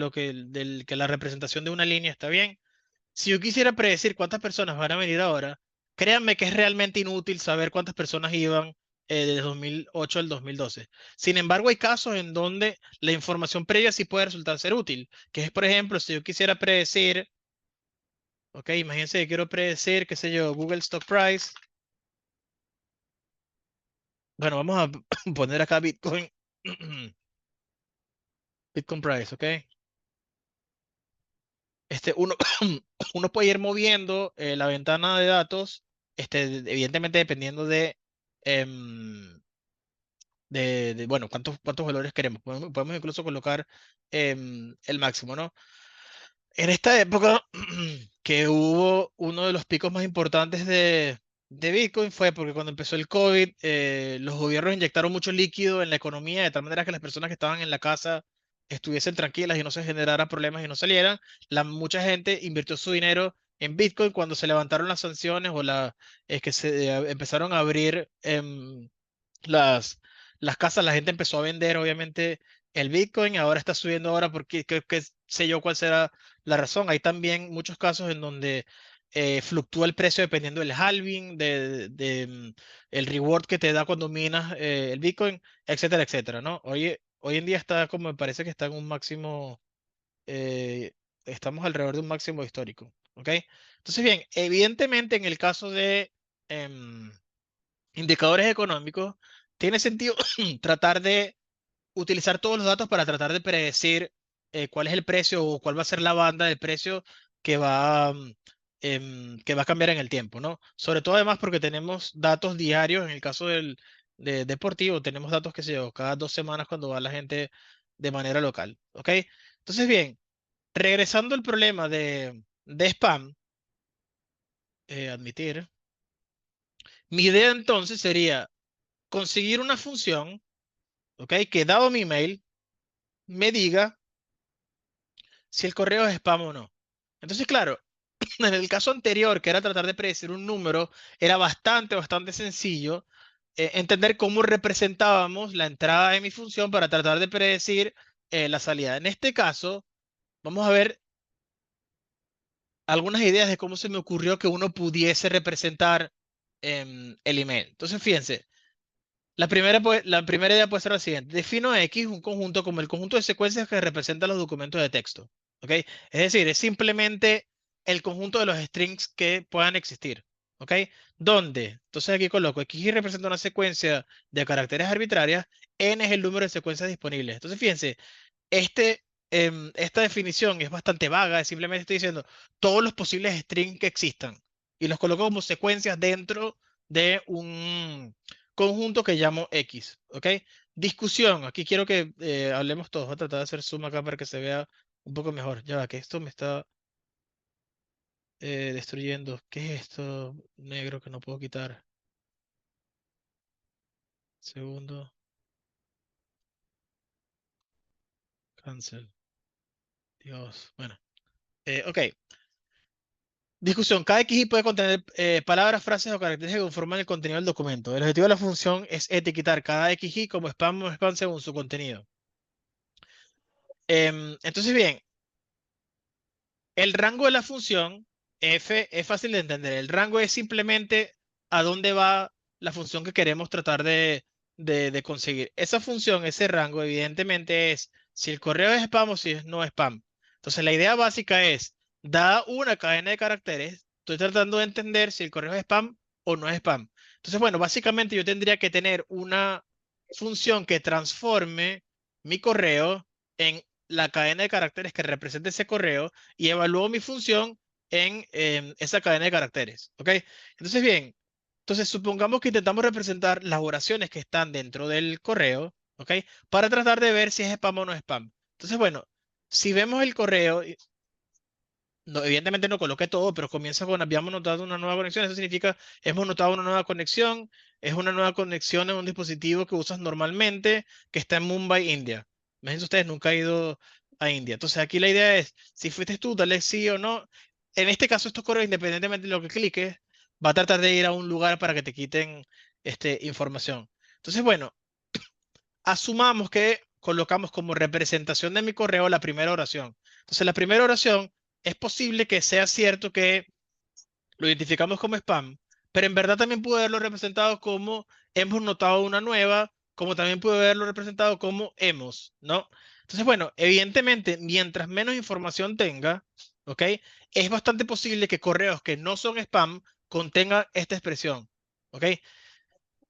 que la representación de una línea está bien. Si yo quisiera predecir cuántas personas van a venir ahora, créanme que es realmente inútil saber cuántas personas iban desde 2008 al 2012. Sin embargo, hay casos en donde la información previa sí puede resultar ser útil, que es, por ejemplo, si yo quisiera predecir, ok, imagínense que quiero predecir, qué sé yo, Google Stock Price. Bueno, vamos a poner acá Bitcoin. Bitcoin Price, ok. Uno, uno puede ir moviendo la ventana de datos, evidentemente dependiendo em, bueno, cuántos valores queremos. Podemos incluso colocar el máximo, ¿no? En esta época que hubo uno de los picos más importantes de Bitcoin fue porque cuando empezó el COVID, los gobiernos inyectaron mucho líquido en la economía de tal manera que las personas que estaban en la casa estuviesen tranquilas y no se generaran problemas y no salieran. Mucha gente invirtió su dinero en Bitcoin cuando se levantaron las sanciones o es que se empezaron a abrir las, las casas, la gente empezó a vender, obviamente, el Bitcoin, ahora está subiendo ahora porque que sé yo cuál será la razón. Hay también muchos casos en donde fluctúa el precio dependiendo del halving, el reward que te da cuando minas el Bitcoin, etcétera, etcétera, ¿no? Hoy en día está como me parece que está en un máximo, estamos alrededor de un máximo histórico, ¿ok? Entonces, bien, evidentemente en el caso de indicadores económicos, tiene sentido tratar de utilizar todos los datos para tratar de predecir cuál es el precio o cuál va a ser la banda de precio que que va a cambiar en el tiempo, ¿no? Sobre todo además porque tenemos datos diarios, en el caso de deportivo, tenemos datos que se yo, cada 2 semanas cuando va la gente de manera local, ¿ok? Entonces, bien, regresando al problema de spam, admitir, mi idea entonces sería conseguir una función, ¿ok? Que dado mi email, me diga si el correo es spam o no. Entonces, claro, en el caso anterior, que era tratar de predecir un número, era bastante sencillo entender cómo representábamos la entrada de mi función para tratar de predecir la salida. En este caso, vamos a ver algunas ideas de cómo se me ocurrió que uno pudiese representar el email. Entonces, fíjense, La primera idea puede ser la siguiente. Defino X, un conjunto, como el conjunto de secuencias que representa los documentos de texto. ¿Ok? Es decir, es simplemente el conjunto de los strings que puedan existir. ¿Ok? ¿Dónde? Entonces aquí coloco X representa una secuencia de caracteres arbitrarias, N es el número de secuencias disponibles. Entonces fíjense, esta definición es bastante vaga, simplemente estoy diciendo todos los posibles strings que existan y los coloco como secuencias dentro de un conjunto que llamo X, ¿ok? Discusión, aquí quiero que hablemos todos, voy a tratar de hacer zoom acá para que se vea un poco mejor. Ya va, que esto me está destruyendo. ¿Qué es esto negro que no puedo quitar? Segundo. Cancel. Dios. Bueno. Ok. Discusión. Cada XY puede contener palabras, frases o caracteres que conforman el contenido del documento. El objetivo de la función es etiquetar cada XY como spam o spam según su contenido. Entonces, bien, el rango de la función f es fácil de entender. El rango es simplemente a dónde va la función que queremos tratar de conseguir. Esa función, ese rango, evidentemente es si el correo es spam o si es no spam. Entonces, la idea básica es, dada una cadena de caracteres, estoy tratando de entender si el correo es spam o no es spam. Entonces, bueno, básicamente yo tendría que tener una función que transforme mi correo en la cadena de caracteres que representa ese correo y evalúo mi función en esa cadena de caracteres. ¿Ok? Entonces, bien, entonces supongamos que intentamos representar las oraciones que están dentro del correo, ¿ok? Para tratar de ver si es spam o no es spam. Entonces, bueno, si vemos el correo, no, evidentemente no coloqué todo, pero comienza con habíamos notado una nueva conexión. Eso significa hemos notado una nueva conexión. Es una nueva conexión en un dispositivo que usas normalmente, que está en Mumbai, India. Imagínense ustedes, nunca he ido a India. Entonces aquí la idea es, si fuiste tú, dale sí o no. En este caso, estos correos, independientemente de lo que cliques, va a tratar de ir a un lugar para que te quiten información. Entonces, bueno, asumamos que colocamos como representación de mi correo la primera oración. Entonces, la primera oración es posible que sea cierto que lo identificamos como spam, pero en verdad también puede haberlo representado como hemos notado una nueva, como también puede haberlo representado como hemos, ¿no? Entonces, bueno, evidentemente, mientras menos información tenga, ¿ok? Es bastante posible que correos que no son spam contengan esta expresión, ¿ok?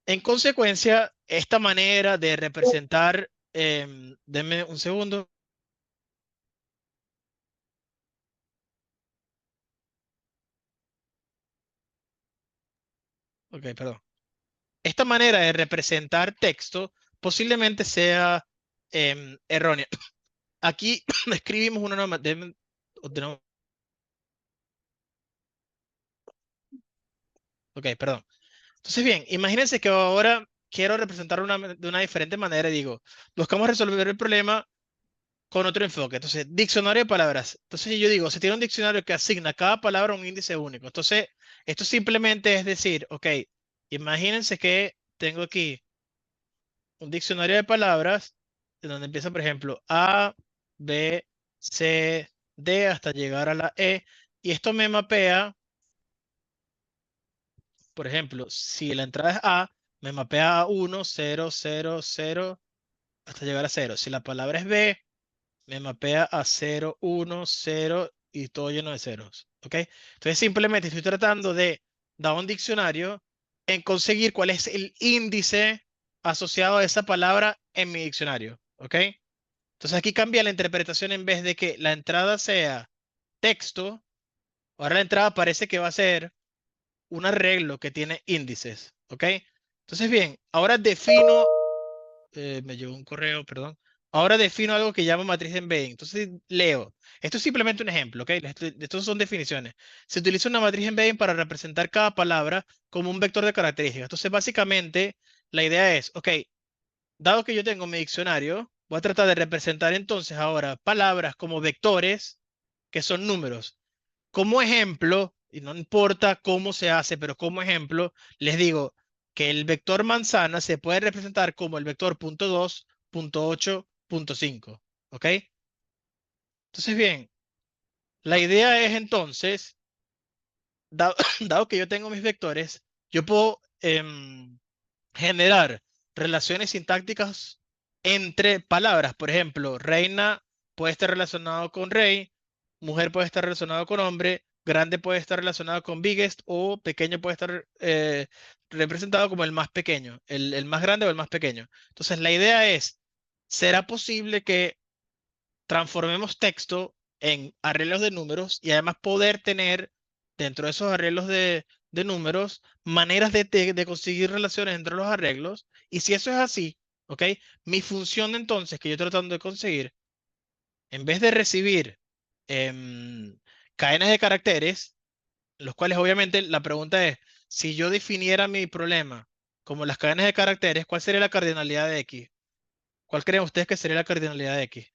En consecuencia, esta manera de representar, denme un segundo. Ok, perdón. Esta manera de representar texto posiblemente sea errónea. Aquí escribimos una nueva. Ok, perdón. Entonces, bien, imagínense que ahora quiero representar de una diferente manera y digo, buscamos resolver el problema con otro enfoque. Entonces, diccionario de palabras. Entonces, yo digo, se tiene un diccionario que asigna a cada palabra un índice único. Entonces, esto simplemente es decir, ok, imagínense que tengo aquí un diccionario de palabras en donde empieza, por ejemplo, A, B, C, D hasta llegar a la E. Y esto me mapea, por ejemplo, si la entrada es A, me mapea a 1, 0, 0, 0 hasta llegar a 0. Si la palabra es B, me mapea a 0, 1, 0 y todo lleno de ceros. ¿Ok? Entonces simplemente estoy tratando de dar un diccionario en conseguir cuál es el índice asociado a esa palabra en mi diccionario. ¿Ok? Entonces aquí cambia la interpretación en vez de que la entrada sea texto, ahora la entrada parece que va a ser un arreglo que tiene índices. ¿Ok? Entonces bien, ahora defino me llegó un correo, perdón. Ahora defino algo que llamo matriz de embedding. Entonces leo. Esto es simplemente un ejemplo, ¿ok? Estos son definiciones. Se utiliza una matriz de embedding para representar cada palabra como un vector de características. Entonces, básicamente, la idea es, ok, dado que yo tengo mi diccionario, voy a tratar de representar entonces ahora palabras como vectores, que son números. Como ejemplo, y no importa cómo se hace, pero como ejemplo, les digo que el vector manzana se puede representar como el vector punto 2, punto 8, punto 5. ¿Ok? Entonces, bien, la idea es entonces, dado, dado que yo tengo mis vectores, yo puedo generar relaciones sintácticas entre palabras. Por ejemplo, reina puede estar relacionado con rey, mujer puede estar relacionado con hombre, grande puede estar relacionado con biggest o pequeño puede estar representado como el más pequeño, el más grande o el más pequeño. Entonces, la idea es, ¿será posible que transformemos texto en arreglos de números y además poder tener dentro de esos arreglos de números maneras de conseguir relaciones entre los arreglos? Y si eso es así, ¿ok? Mi función entonces que yo estoy tratando de conseguir, en vez de recibir cadenas de caracteres, los cuales obviamente la pregunta es, si yo definiera mi problema como las cadenas de caracteres, ¿cuál sería la cardinalidad de X? ¿Cuál creen ustedes que sería la cardinalidad de X?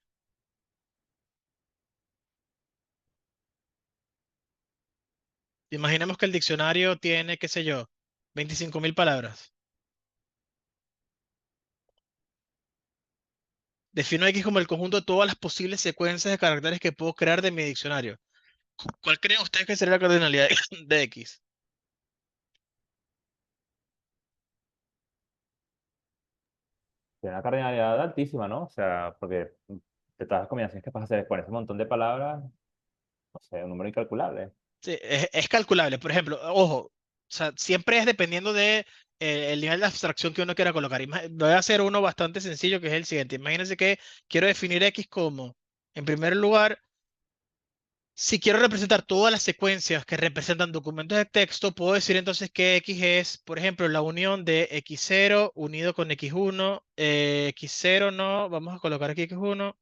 Imaginemos que el diccionario tiene, qué sé yo, 25.000 palabras. Defino X como el conjunto de todas las posibles secuencias de caracteres que puedo crear de mi diccionario. ¿Cuál creen ustedes que sería la cardinalidad de X? Tiene una cardinalidad altísima, ¿no? O sea, porque de todas las combinaciones que puedes hacer con ese montón de palabras, no sé, un número incalculable. Sí, es calculable. Por ejemplo, ojo, o sea, siempre es dependiendo de el nivel de abstracción que uno quiera colocar. Voy a hacer uno bastante sencillo que es el siguiente. Imagínense que quiero definir X como, en primer lugar, si quiero representar todas las secuencias que representan documentos de texto, puedo decir entonces que X es, por ejemplo, la unión de X0 unido con X1. X0 no, vamos a colocar aquí X1.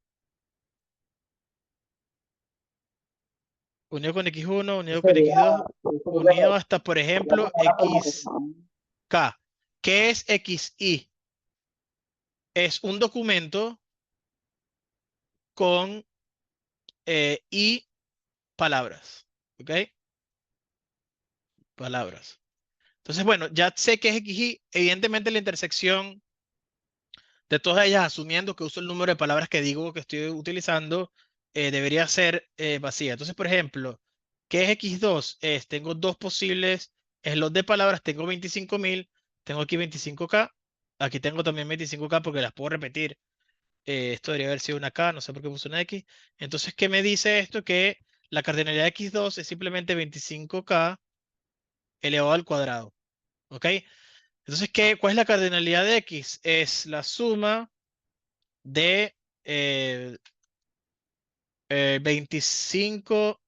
Unido con X1, unido con X2, unido hasta, por ejemplo, XK. ¿Qué es XI? Es un documento con I palabras. ¿Ok? Palabras. Entonces, bueno, ya sé que es XI. Evidentemente la intersección de todas ellas, asumiendo que uso el número de palabras que digo que estoy utilizando, debería ser vacía. Entonces, por ejemplo, ¿qué es X2? Tengo dos posibles slots de palabras, tengo 25.000, tengo aquí 25K, aquí tengo también 25K porque las puedo repetir. Esto debería haber sido una K, no sé por qué puse una X. Entonces, ¿qué me dice esto? Que la cardinalidad de X2 es simplemente 25K elevado al cuadrado. ¿Ok? Entonces, ¿cuál es la cardinalidad de X? Es la suma de 25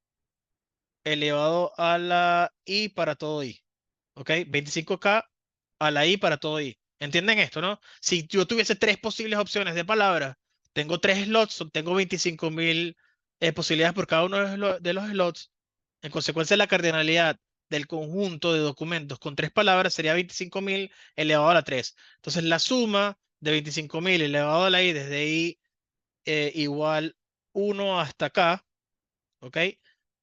elevado a la I para todo I. ¿Ok? 25K a la I para todo I. ¿Entienden esto, no? Si yo tuviese tres posibles opciones de palabras, tengo tres slots, tengo 25.000 posibilidades por cada uno de los slots. En consecuencia, la cardinalidad del conjunto de documentos con tres palabras sería 25.000 elevado a la 3. Entonces, la suma de 25.000 elevado a la I desde I igual 1 hasta acá, ¿ok?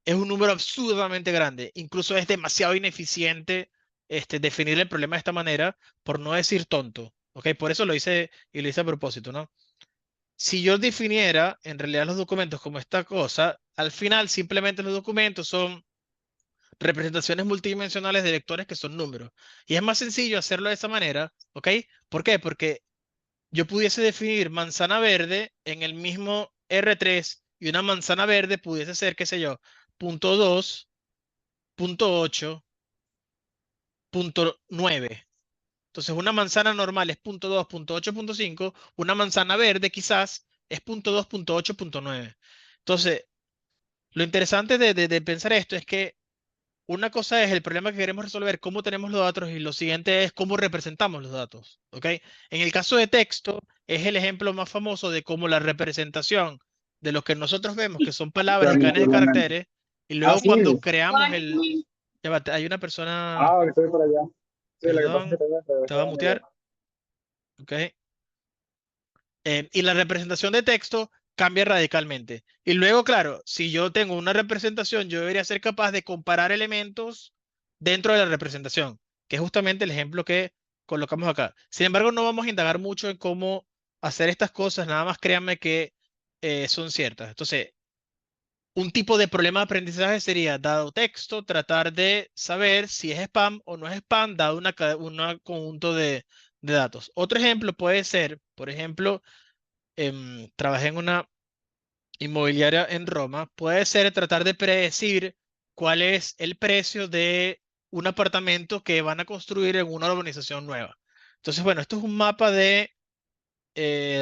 Es un número absurdamente grande. Incluso es demasiado ineficiente definir el problema de esta manera, por no decir tonto, ¿ok? Por eso lo hice y lo hice a propósito, ¿no? Si yo definiera en realidad los documentos como esta cosa, al final simplemente los documentos son representaciones multidimensionales de vectores que son números. Y es más sencillo hacerlo de esa manera, ¿ok? ¿Por qué? Porque yo pudiese definir manzana verde en el mismo R3 y una manzana verde pudiese ser, qué sé yo, punto 2, punto 8, punto 9. Entonces una manzana normal es punto 2, punto 8, punto 5. Una manzana verde quizás es punto 2, punto 8, punto 9. Entonces, lo interesante de pensar esto es que una cosa es el problema que queremos resolver, cómo tenemos los datos, y lo siguiente es cómo representamos los datos. ¿Ok? En el caso de texto, es el ejemplo más famoso de cómo la representación de lo que nosotros vemos, que son palabras y cadenas de caracteres, y Ah, luego sí. cuando creamos el... Ya va, hay una persona... Estoy por allá. Sí, lo que pasa es que Perdón, te va a mutear. ¿Ok? Y la representación de texto cambia radicalmente. Y luego, claro, si yo tengo una representación, yo debería ser capaz de comparar elementos dentro de la representación, que es justamente el ejemplo que colocamos acá. Sin embargo, no vamos a indagar mucho en cómo hacer estas cosas, nada más créanme que son ciertas. Entonces, un tipo de problema de aprendizaje sería, dado texto, tratar de saber si es spam o no es spam, dado un conjunto de de datos. Otro ejemplo puede ser, por ejemplo, trabajé en una inmobiliaria en Roma, puede ser tratar de predecir cuál es el precio de un apartamento que van a construir en una urbanización nueva. Entonces, bueno, esto es un mapa de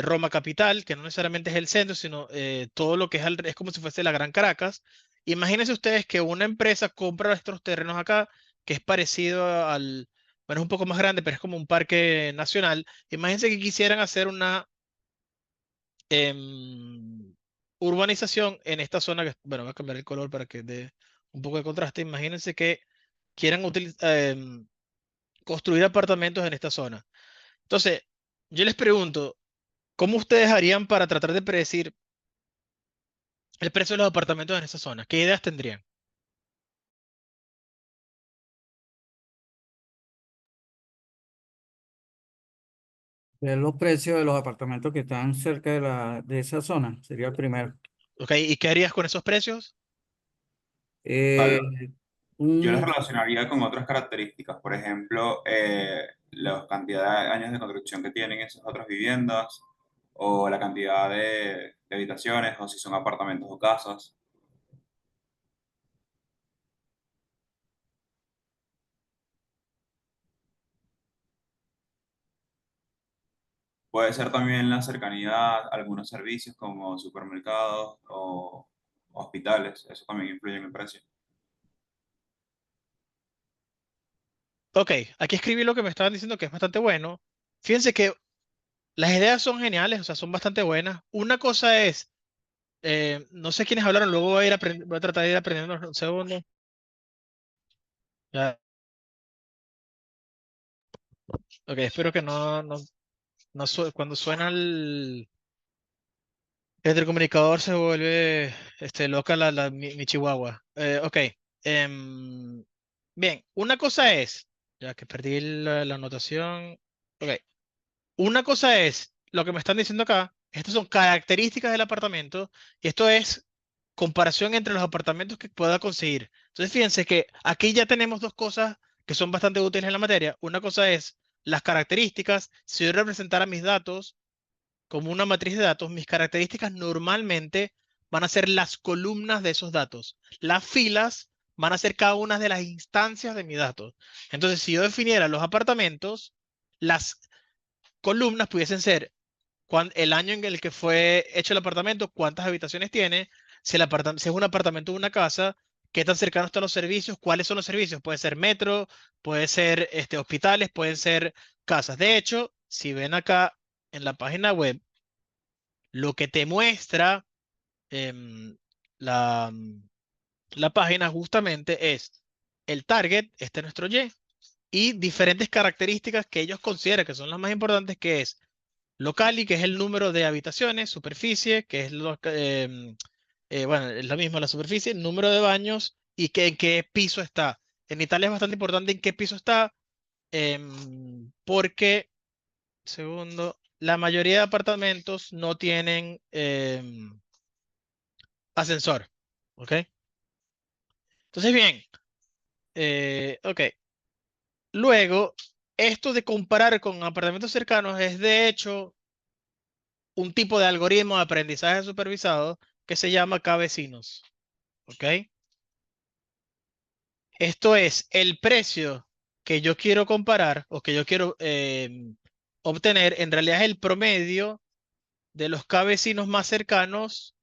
Roma capital, que no necesariamente es el centro, sino todo lo que es como si fuese la Gran Caracas. Imagínense ustedes que una empresa compra estos terrenos acá, que es parecido al, bueno, es un poco más grande, pero es como un parque nacional. Imagínense que quisieran hacer una urbanización en esta zona, que, bueno, voy a cambiar el color para que dé un poco de contraste. Imagínense que quieran construir apartamentos en esta zona. Entonces, yo les pregunto, ¿cómo ustedes harían para tratar de predecir el precio de los apartamentos en esa zona? ¿Qué ideas tendrían? Ver los precios de los apartamentos que están cerca de esa zona, sería el primero. ¿Ok? ¿Y qué harías con esos precios? Eh, Pablo, yo los un, relacionaría con otras características, por ejemplo, la cantidad de años de construcción que tienen esas otras viviendas, o la cantidad de habitaciones, o si son apartamentos o casas. Puede ser también la cercanía a algunos servicios como supermercados o hospitales, eso también influye en el precio. Ok, aquí escribí lo que me estaban diciendo que es bastante bueno. Fíjense que las ideas son geniales, o sea, son bastante buenas. Una cosa es, no sé quiénes hablaron, luego voy a voy a tratar de ir aprendiendo un segundo. Ya. Ok, espero que cuando suena el intercomunicador se vuelve loca mi chihuahua. Ok. em, Bien, una cosa es, ya que perdí la anotación. Ok. Una cosa es lo que me están diciendo acá. Estas son características del apartamento y esto es comparación entre los apartamentos que pueda conseguir. Entonces, fíjense que aquí ya tenemos dos cosas que son bastante útiles en la materia. Una cosa es las características. Si yo representara mis datos como una matriz de datos, mis características normalmente van a ser las columnas de esos datos. Las filas van a ser cada una de las instancias de mis datos. Entonces, si yo definiera los apartamentos, las columnas pudiesen ser el año en el que fue hecho el apartamento, cuántas habitaciones tiene, si es un apartamento o una casa, qué tan cercano están los servicios, cuáles son los servicios. Puede ser metro, puede ser hospitales, pueden ser casas. De hecho, si ven acá en la página web, lo que te muestra em, la, la página justamente es el target, este es nuestro y diferentes características que ellos consideran que son las más importantes, que es Locali, que es el número de habitaciones, superficie, que es bueno, es lo mismo la superficie, número de baños y en qué piso está. En Italia es bastante importante en qué piso está, porque, segundo, la mayoría de apartamentos no tienen ascensor. ¿Ok? Entonces, bien, ok. Luego, esto de comparar con apartamentos cercanos es de hecho un tipo de algoritmo de aprendizaje supervisado que se llama K-vecinos. ¿Ok? Esto es el precio que yo quiero comparar o que yo quiero obtener, en realidad es el promedio de los K-vecinos más cercanos.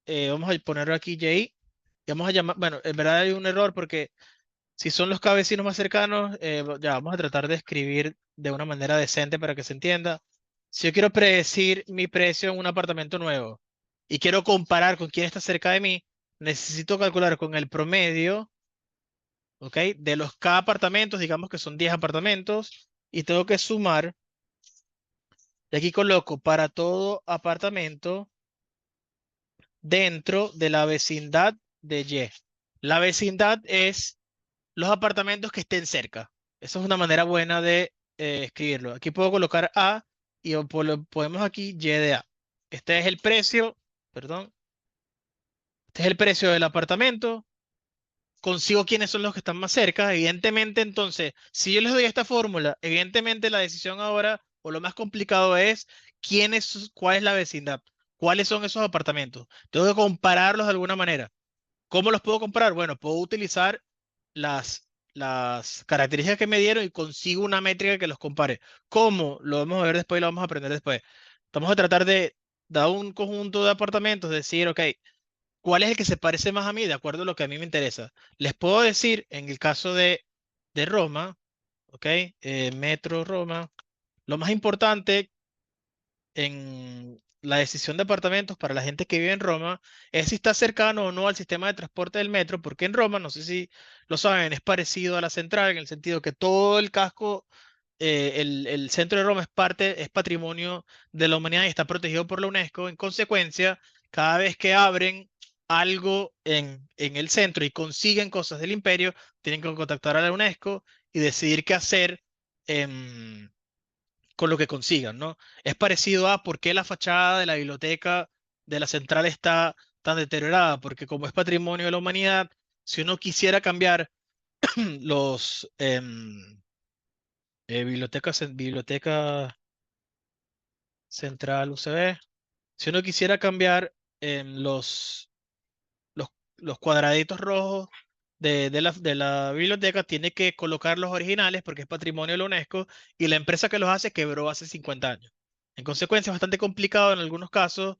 Vamos a ponerlo aquí J. Y vamos a llamar, bueno, en verdad hay un error porque si son los K-vecinos más cercanos, ya vamos a tratar de escribir de una manera decente para que se entienda. Si yo quiero predecir mi precio en un apartamento nuevo y quiero comparar con quién está cerca de mí, necesito calcular con el promedio, ¿ok? De los K apartamentos, digamos que son 10 apartamentos, y tengo que sumar, y aquí coloco para todo apartamento dentro de la vecindad de Y. La vecindad es los apartamentos que estén cerca. Esa es una manera buena de escribirlo. Aquí puedo colocar A y podemos aquí Y de A. Este es el precio, perdón. Este es el precio del apartamento consigo quiénes son los que están más cerca. Evidentemente, entonces, si yo les doy esta fórmula, evidentemente la decisión ahora, o lo más complicado es, cuál es la vecindad, cuáles son esos apartamentos. Tengo que compararlos de alguna manera. ¿Cómo los puedo comparar? Bueno, puedo utilizar las características que me dieron y consigo una métrica que los compare. ¿Cómo? Lo vamos a ver después y lo vamos a aprender después. Vamos a tratar de dar un conjunto de apartamentos, decir, ok, ¿cuál es el que se parece más a mí de acuerdo a lo que a mí me interesa? Les puedo decir, en el caso de Roma, ok, Metro Roma, lo más importante en la decisión de apartamentos para la gente que vive en Roma es si está cercano o no al sistema de transporte del metro, porque en Roma, no sé si lo saben, es parecido a la central en el sentido que todo el casco, el centro de Roma es patrimonio de la humanidad y está protegido por la UNESCO. En consecuencia, cada vez que abren algo en el centro y consiguen cosas del imperio, tienen que contactar a la UNESCO y decidir qué hacer. Con lo que consigan, ¿no? Es parecido a por qué la fachada de la biblioteca de la central está tan deteriorada, porque como es patrimonio de la humanidad, si uno quisiera cambiar los biblioteca central UCB, si uno quisiera cambiar los, los cuadraditos rojos de la biblioteca, tiene que colocar los originales porque es patrimonio de la UNESCO y la empresa que los hace quebró hace 50 años. En consecuencia, es bastante complicado en algunos casos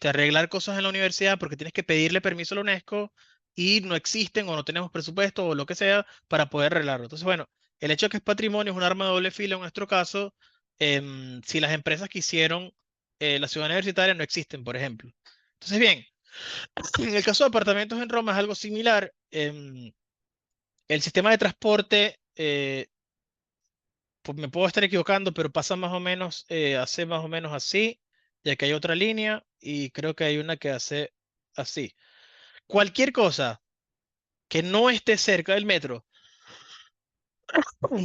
arreglar cosas en la universidad porque tienes que pedirle permiso a la UNESCO y no existen o no tenemos presupuesto o lo que sea para poder arreglarlo. Entonces, bueno, el hecho de que es patrimonio es un arma de doble filo en nuestro caso. Si las empresas que hicieron la ciudad universitaria no existen, por ejemplo. Entonces, bien, en el caso de apartamentos en Roma es algo similar. El sistema de transporte, pues me puedo estar equivocando, pero pasa más o menos, hace más o menos así, ya que hay otra línea y creo que hay una que hace así. Cualquier cosa que no esté cerca del metro,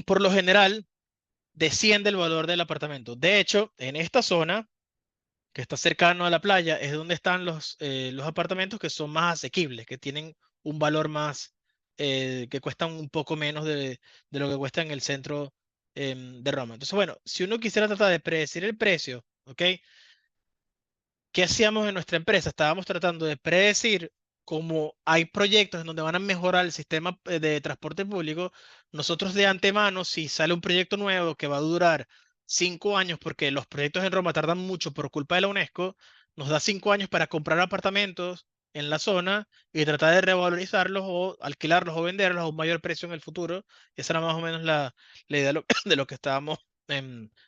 por lo general, desciende el valor del apartamento. De hecho, en esta zona, que está cercano a la playa, es donde están los apartamentos que son más asequibles, que tienen un valor más, que cuestan un poco menos de lo que cuesta en el centro de Roma. Entonces, bueno, si uno quisiera tratar de predecir el precio, ¿ok? ¿Qué hacíamos en nuestra empresa? Estábamos tratando de predecir cómo hay proyectos en donde van a mejorar el sistema de transporte público. Nosotros de antemano, si sale un proyecto nuevo que va a durar 5 años, porque los proyectos en Roma tardan mucho por culpa de la UNESCO, nos da 5 años para comprar apartamentos en la zona y tratar de revalorizarlos o alquilarlos o venderlos a un mayor precio en el futuro. Esa era más o menos la idea de lo que estábamos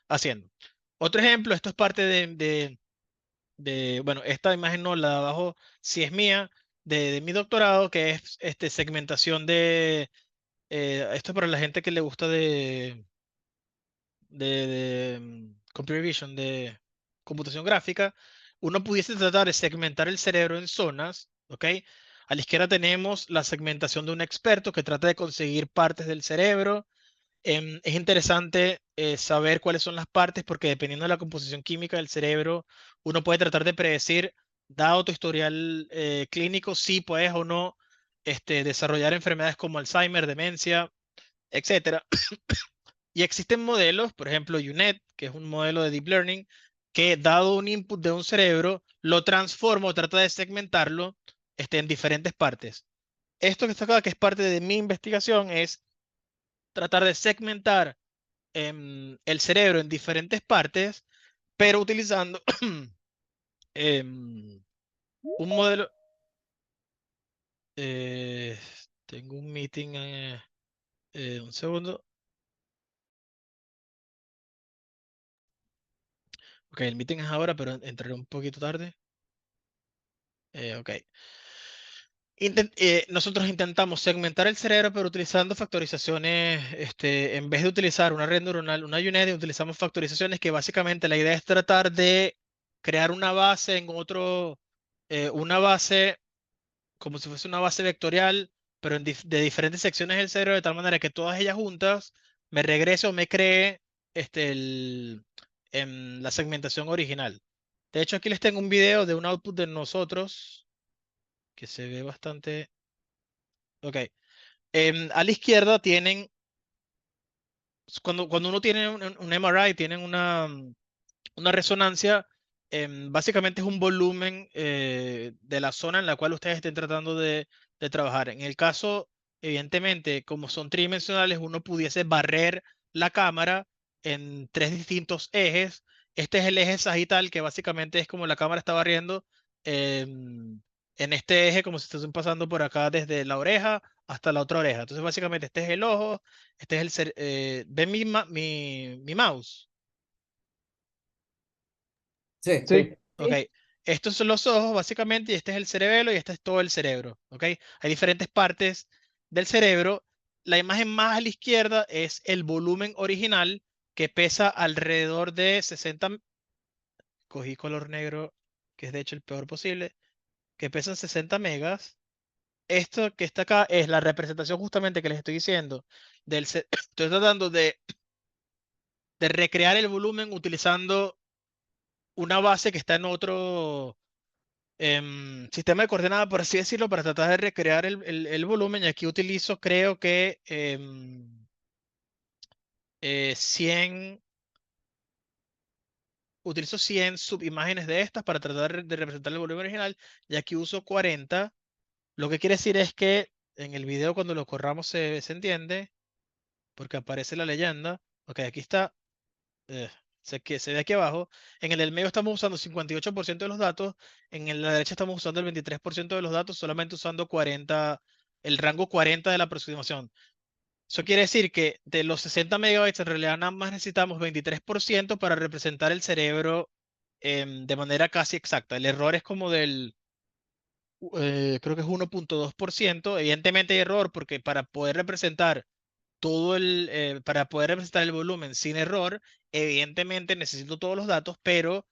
haciendo. Otro ejemplo, esto es parte bueno, esta imagen no, la de abajo sí es mía, de mi doctorado, que es segmentación esto es para la gente que le gusta de computer vision, de computación gráfica. Uno pudiese tratar de segmentar el cerebro en zonas, ¿ok? A la izquierda tenemos la segmentación de un experto que trata de conseguir partes del cerebro. Es interesante saber cuáles son las partes porque dependiendo de la composición química del cerebro, uno puede tratar de predecir, dado tu historial clínico, si puedes o no desarrollar enfermedades como Alzheimer, demencia, etcétera. Y existen modelos, por ejemplo, UNet, que es un modelo de deep learning, que dado un input de un cerebro, lo transforma o trata de segmentarlo en diferentes partes. Esto que está acá, que es parte de mi investigación, es tratar de segmentar el cerebro en diferentes partes, pero utilizando un modelo. Tengo un meeting, un segundo. Ok, el meeting es ahora, pero entraré un poquito tarde. Ok. Nosotros intentamos segmentar el cerebro, pero utilizando factorizaciones, en vez de utilizar una red neuronal, una UNet, utilizamos factorizaciones que básicamente la idea es tratar de crear una base una base como si fuese una base vectorial, pero de diferentes secciones del cerebro, de tal manera que todas ellas juntas me regrese o me cree en la segmentación original. De hecho, aquí les tengo un video de un output de nosotros que se ve bastante Ok. A la izquierda tienen, cuando uno tiene un MRI, tienen una resonancia, básicamente es un volumen de la zona en la cual ustedes estén tratando de trabajar. En el caso, evidentemente, como son tridimensionales, uno pudiese barrer la cámara en 3 distintos ejes. Este es el eje sagital, que básicamente es como la cámara está barriendo en este eje, como si estuviesen pasando por acá desde la oreja hasta la otra oreja. Entonces, básicamente, este es el ojo, este es ¿ven mi mouse? Sí. Sí, Ok, Sí. estos son los ojos básicamente y este es el cerebelo y este es todo el cerebro. Ok, hay diferentes partes del cerebro. La imagen más a la izquierda es el volumen original que pesa alrededor de 60. Cogí color negro, que es de hecho el peor posible, que pesan 60 megas. Esto que está acá es la representación justamente que les estoy diciendo estoy tratando de recrear el volumen utilizando una base que está en otro sistema de coordenadas, por así decirlo, para tratar de recrear el volumen. Y aquí utilizo, creo que 100, utilizo 100 subimágenes de estas para tratar de representar el volumen original. Y aquí uso 40. Lo que quiere decir es que en el video cuando lo corramos se entiende, porque aparece la leyenda. Ok, aquí está. eh, que se ve aquí abajo. En el del medio estamos usando 58% de los datos. La derecha estamos usando el 23% de los datos, solamente usando 40, el rango 40 de la aproximación. Eso quiere decir que de los 60 megabytes, en realidad nada más necesitamos 23% para representar el cerebro de manera casi exacta. El error es como creo que es 1.2%. Evidentemente hay error porque para poder representar para poder representar el volumen sin error, evidentemente necesito todos los datos, pero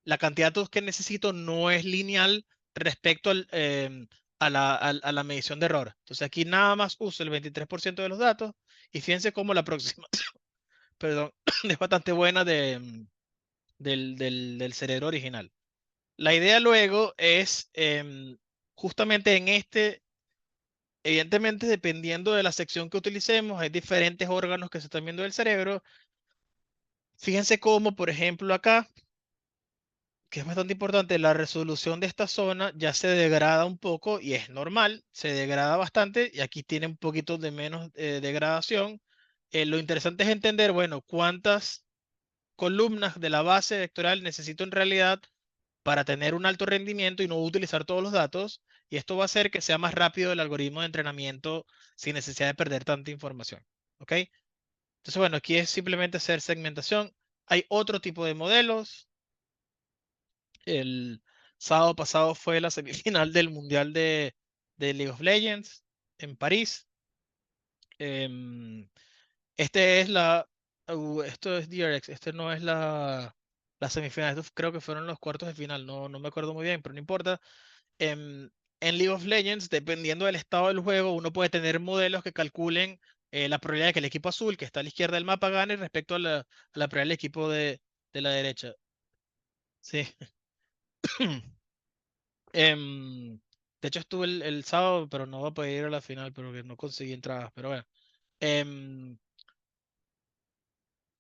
la cantidad de datos que necesito no es lineal respecto a la medición de error. Entonces aquí nada más uso el 23% de los datos y fíjense cómo la aproximación, perdón, es bastante buena del cerebro original. La idea luego es justamente en evidentemente, dependiendo de la sección que utilicemos, hay diferentes órganos que se están viendo del cerebro. Fíjense cómo, por ejemplo, acá, que es bastante importante, la resolución de esta zona ya se degrada un poco y es normal, se degrada bastante y aquí tiene un poquito de menos degradación. Lo interesante es entender, bueno, cuántas columnas de la base vectorial necesito en realidad para tener un alto rendimiento y no utilizar todos los datos. Y esto va a hacer que sea más rápido el algoritmo de entrenamiento sin necesidad de perder tanta información. ¿Ok? Entonces, bueno, aquí es simplemente hacer segmentación. Hay otro tipo de modelos. El sábado pasado fue la semifinal del Mundial de League of Legends en París. Em, este es esto es DRX, este no es la semifinal, estos creo que fueron los cuartos de final, no me acuerdo muy bien, pero no importa. En, en League of Legends, dependiendo del estado del juego, uno puede tener modelos que calculen la probabilidad de que el equipo azul, que está a la izquierda del mapa, gane respecto a la probabilidad del equipo de la derecha. Sí. De hecho, estuve el sábado, pero no voy a poder ir a la final porque no conseguí entradas. Pero bueno. Em,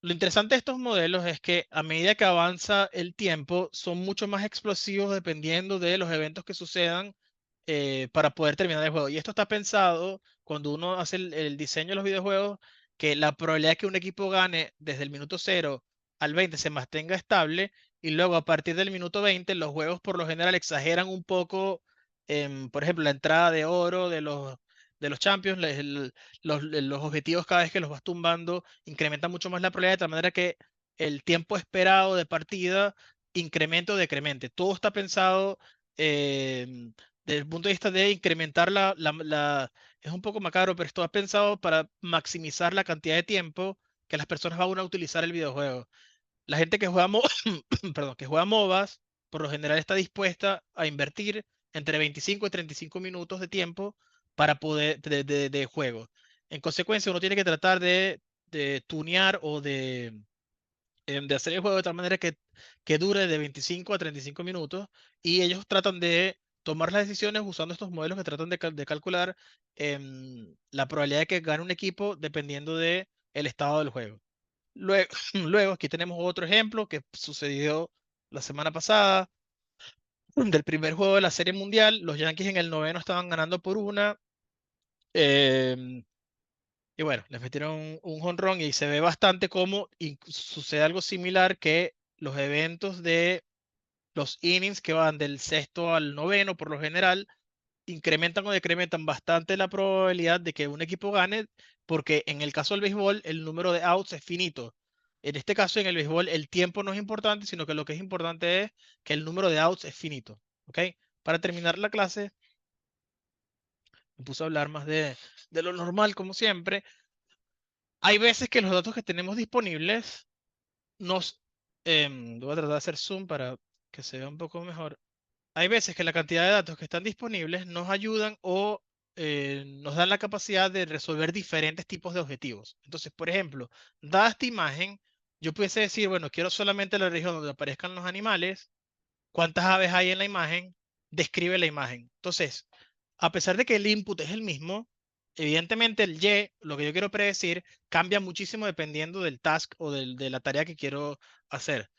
Lo interesante de estos modelos es que a medida que avanza el tiempo, son mucho más explosivos dependiendo de los eventos que sucedan para poder terminar el juego. Y esto está pensado cuando uno hace el diseño de los videojuegos, que la probabilidad de que un equipo gane desde el minuto 0 al 20 se mantenga estable y luego a partir del minuto 20 los juegos por lo general exageran un poco, por ejemplo, la entrada de oro de los champions, los objetivos cada vez que los vas tumbando incrementan mucho más la probabilidad de tal manera que el tiempo esperado de partida incremente o decremente. Todo está pensado desde el punto de vista de incrementar es un poco macabro, pero esto ha pensado para maximizar la cantidad de tiempo que las personas van a utilizar el videojuego. La gente que juega, perdón, que juega MOBAs, por lo general está dispuesta a invertir entre 25 y 35 minutos de tiempo para poder, de juego. En consecuencia, uno tiene que tratar de tunear o de hacer el juego de tal manera que dure de 25 a 35 minutos y ellos tratan de tomar las decisiones usando estos modelos que tratan de calcular la probabilidad de que gane un equipo dependiendo de el estado del juego. Luego, luego aquí tenemos otro ejemplo que sucedió la semana pasada del primer juego de la Serie Mundial. Los Yankees en el noveno estaban ganando por una. Y bueno, les metieron un jonrón y se ve bastante cómo sucede algo similar, que los eventos de los innings que van del sexto al noveno por lo general incrementan o decrementan bastante la probabilidad de que un equipo gane, porque en el caso del béisbol el número de outs es finito. En este caso, en el béisbol, el tiempo no es importante, sino que lo que es importante es que el número de outs es finito. ¿Ok? Para terminar la clase, me puse a hablar más de lo normal, como siempre. Hay veces que los datos que tenemos disponibles nos... voy a tratar de hacer zoom para que se vea un poco mejor. Hay veces que la cantidad de datos que están disponibles nos ayudan o nos dan la capacidad de resolver diferentes tipos de objetivos. Entonces, por ejemplo, dada esta imagen, yo pudiese decir, bueno, quiero solamente la región donde aparezcan los animales, cuántas aves hay en la imagen, describe la imagen. Entonces, a pesar de que el input es el mismo, evidentemente el Y, lo que yo quiero predecir, cambia muchísimo dependiendo del task o de la tarea que quiero hacer.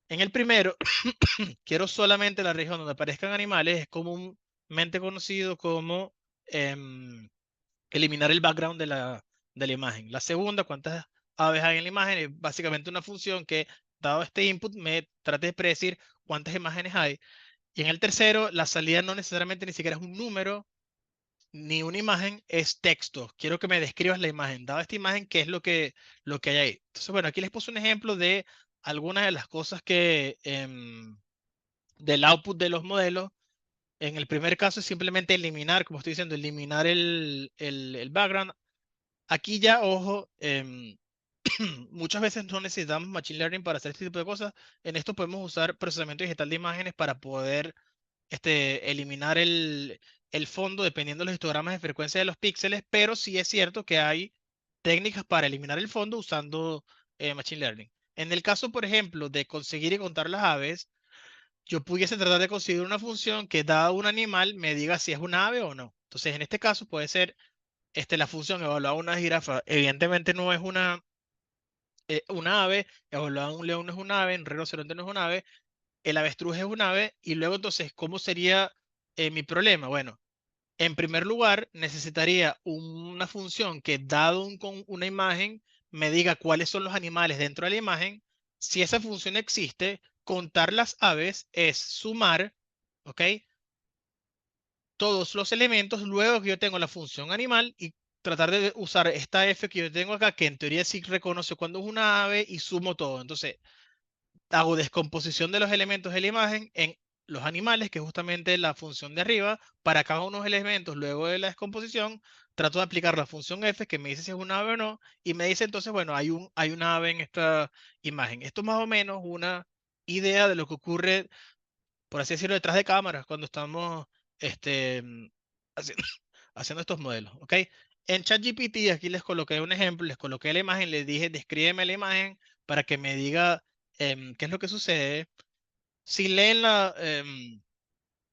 En el primero, quiero solamente la región donde aparezcan animales, es comúnmente conocido como eliminar el background de la imagen. La segunda, cuántas aves hay en la imagen, es básicamente una función que, dado este input, me trate de predecir cuántas imágenes hay. Y en el tercero, la salida no necesariamente ni siquiera es un número ni una imagen, es texto. Quiero que me describas la imagen. Dado esta imagen, ¿qué es lo que hay ahí? Entonces, bueno, aquí les puse un ejemplo de algunas de las cosas que del output de los modelos. En el primer caso es simplemente eliminar, como estoy diciendo, eliminar el background. Aquí ya, ojo, muchas veces no necesitamos Machine Learning para hacer este tipo de cosas. En esto podemos usar procesamiento digital de imágenes para poder eliminar el fondo dependiendo de los histogramas de frecuencia de los píxeles, pero sí es cierto que hay técnicas para eliminar el fondo usando Machine Learning. En el caso, por ejemplo, de conseguir y contar las aves, yo pudiese tratar de conseguir una función que, dado un animal, me diga si es una ave o no. Entonces, en este caso puede ser la función evaluar una jirafa. Evidentemente no es una ave, evaluar un león no es un ave, un rinoceronte no es un ave, el avestruz es un ave, y luego entonces, ¿cómo sería mi problema? Bueno, en primer lugar, necesitaría una función que, dado con una imagen, me diga cuáles son los animales dentro de la imagen. Si esa función existe, contar las aves es sumar, ¿ok? Todos los elementos, luego que yo tengo la función animal, y tratar de usar esta f que yo tengo acá, que en teoría sí reconoce cuando es una ave, y sumo todo. Entonces, hago descomposición de los elementos de la imagen en los animales, que es justamente la función de arriba. Para cada uno de los elementos, luego de la descomposición, trato de aplicar la función f, que me dice si es una ave o no, y me dice entonces, bueno, hay una ave en esta imagen. Esto es más o menos una idea de lo que ocurre, por así decirlo, detrás de cámaras cuando estamos haciendo, haciendo estos modelos, ¿ok? En ChatGPT, aquí les coloqué un ejemplo, les coloqué la imagen, les dije, descríbeme la imagen para que me diga qué es lo que sucede. Si leen la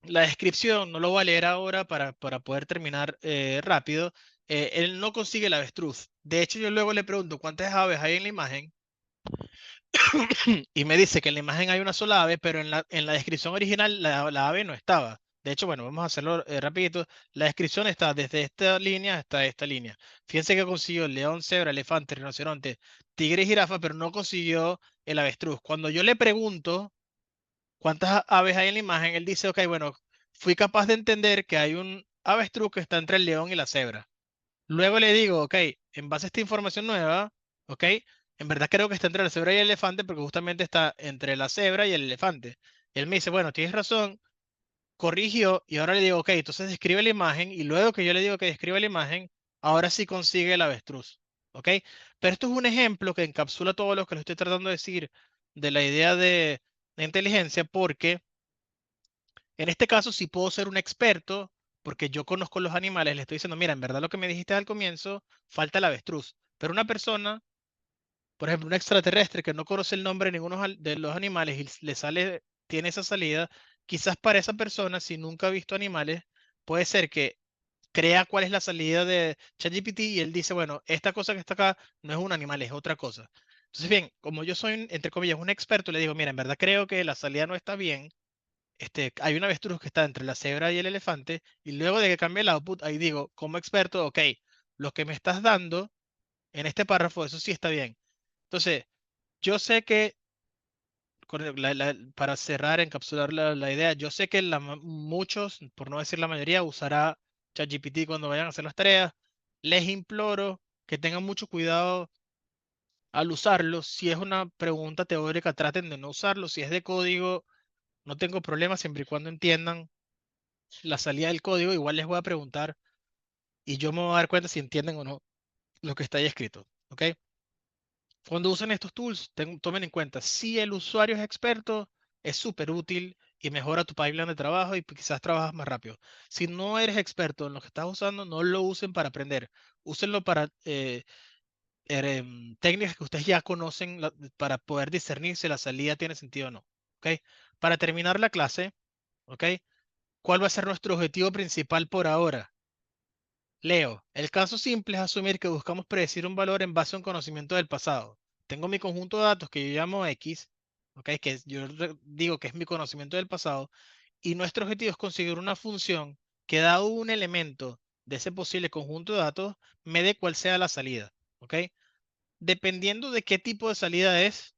descripción, no lo voy a leer ahora para poder terminar rápido. Él no consigue el avestruz. De hecho, yo luego le pregunto cuántas aves hay en la imagen y me dice que en la imagen hay una sola ave, pero en la descripción original la ave no estaba. De hecho, bueno, vamos a hacerlo rapidito. La descripción está desde esta línea hasta esta línea. Fíjense que consiguió león, cebra, elefante, rinoceronte, tigre y jirafa, pero no consiguió el avestruz. Cuando yo le pregunto cuántas aves hay en la imagen, él dice, ok, bueno, fui capaz de entender que hay un avestruz que está entre el león y la cebra. Luego le digo, ok, en base a esta información nueva, ok, en verdad creo que está entre la cebra y el elefante, porque justamente está entre la cebra y el elefante. Y él me dice, bueno, tienes razón, corrigió, y ahora le digo, ok, entonces describe la imagen, y luego que yo le digo que describe la imagen, ahora sí consigue el avestruz, ok. Pero esto es un ejemplo que encapsula todo lo que le estoy tratando de decir de la idea de inteligencia, porque en este caso sí puedo ser un experto, porque yo conozco los animales. Le estoy diciendo, mira, en verdad lo que me dijiste al comienzo, falta el avestruz. Pero una persona, por ejemplo, un extraterrestre que no conoce el nombre de ninguno de los animales y le sale, tiene esa salida, quizás para esa persona, si nunca ha visto animales, puede ser que crea cuál es la salida de ChatGPT y él dice, bueno, esta cosa que está acá no es un animal, es otra cosa. Entonces, bien, como yo soy, entre comillas, un experto, le digo, mira, en verdad creo que la salida no está bien. Hay una avestruz que está entre la cebra y el elefante, y luego de que cambie el output, ahí digo, como experto, ok, lo que me estás dando en este párrafo, eso sí está bien. Entonces, yo sé que, para cerrar, encapsular la idea, yo sé que muchos, por no decir la mayoría, usará ChatGPT cuando vayan a hacer las tareas. Les imploro que tengan mucho cuidado al usarlo. Si es una pregunta teórica, traten de no usarlo. Si es de código, no tengo problema siempre y cuando entiendan la salida del código. Igual les voy a preguntar y yo me voy a dar cuenta si entienden o no lo que está ahí escrito. ¿Ok? Cuando usen estos tools, tomen en cuenta si el usuario es experto, es súper útil y mejora tu pipeline de trabajo y quizás trabajas más rápido. Si no eres experto en lo que estás usando, no lo usen para aprender. Úsenlo para técnicas que ustedes ya conocen para poder discernir si la salida tiene sentido o no. ¿Ok? Para terminar la clase, ¿ok? ¿Cuál va a ser nuestro objetivo principal por ahora? Leo, el caso simple es asumir que buscamos predecir un valor en base a un conocimiento del pasado. Tengo mi conjunto de datos que yo llamo X, ¿ok? Que yo digo que es mi conocimiento del pasado, y nuestro objetivo es conseguir una función que, dado un elemento de ese posible conjunto de datos, me dé cuál sea la salida, ¿ok? Dependiendo de qué tipo de salida es,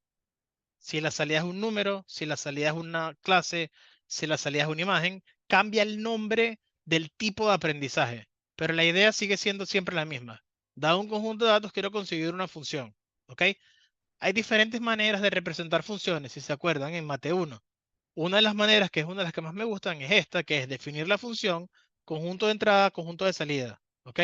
si la salida es un número, si la salida es una clase, si la salida es una imagen, cambia el nombre del tipo de aprendizaje. Pero la idea sigue siendo siempre la misma. Dado un conjunto de datos, quiero conseguir una función. ¿Ok? Hay diferentes maneras de representar funciones, si se acuerdan, en Mate 1. Una de las maneras, que es una de las que más me gustan, es esta, que es definir la función, conjunto de entrada, conjunto de salida. ¿Ok?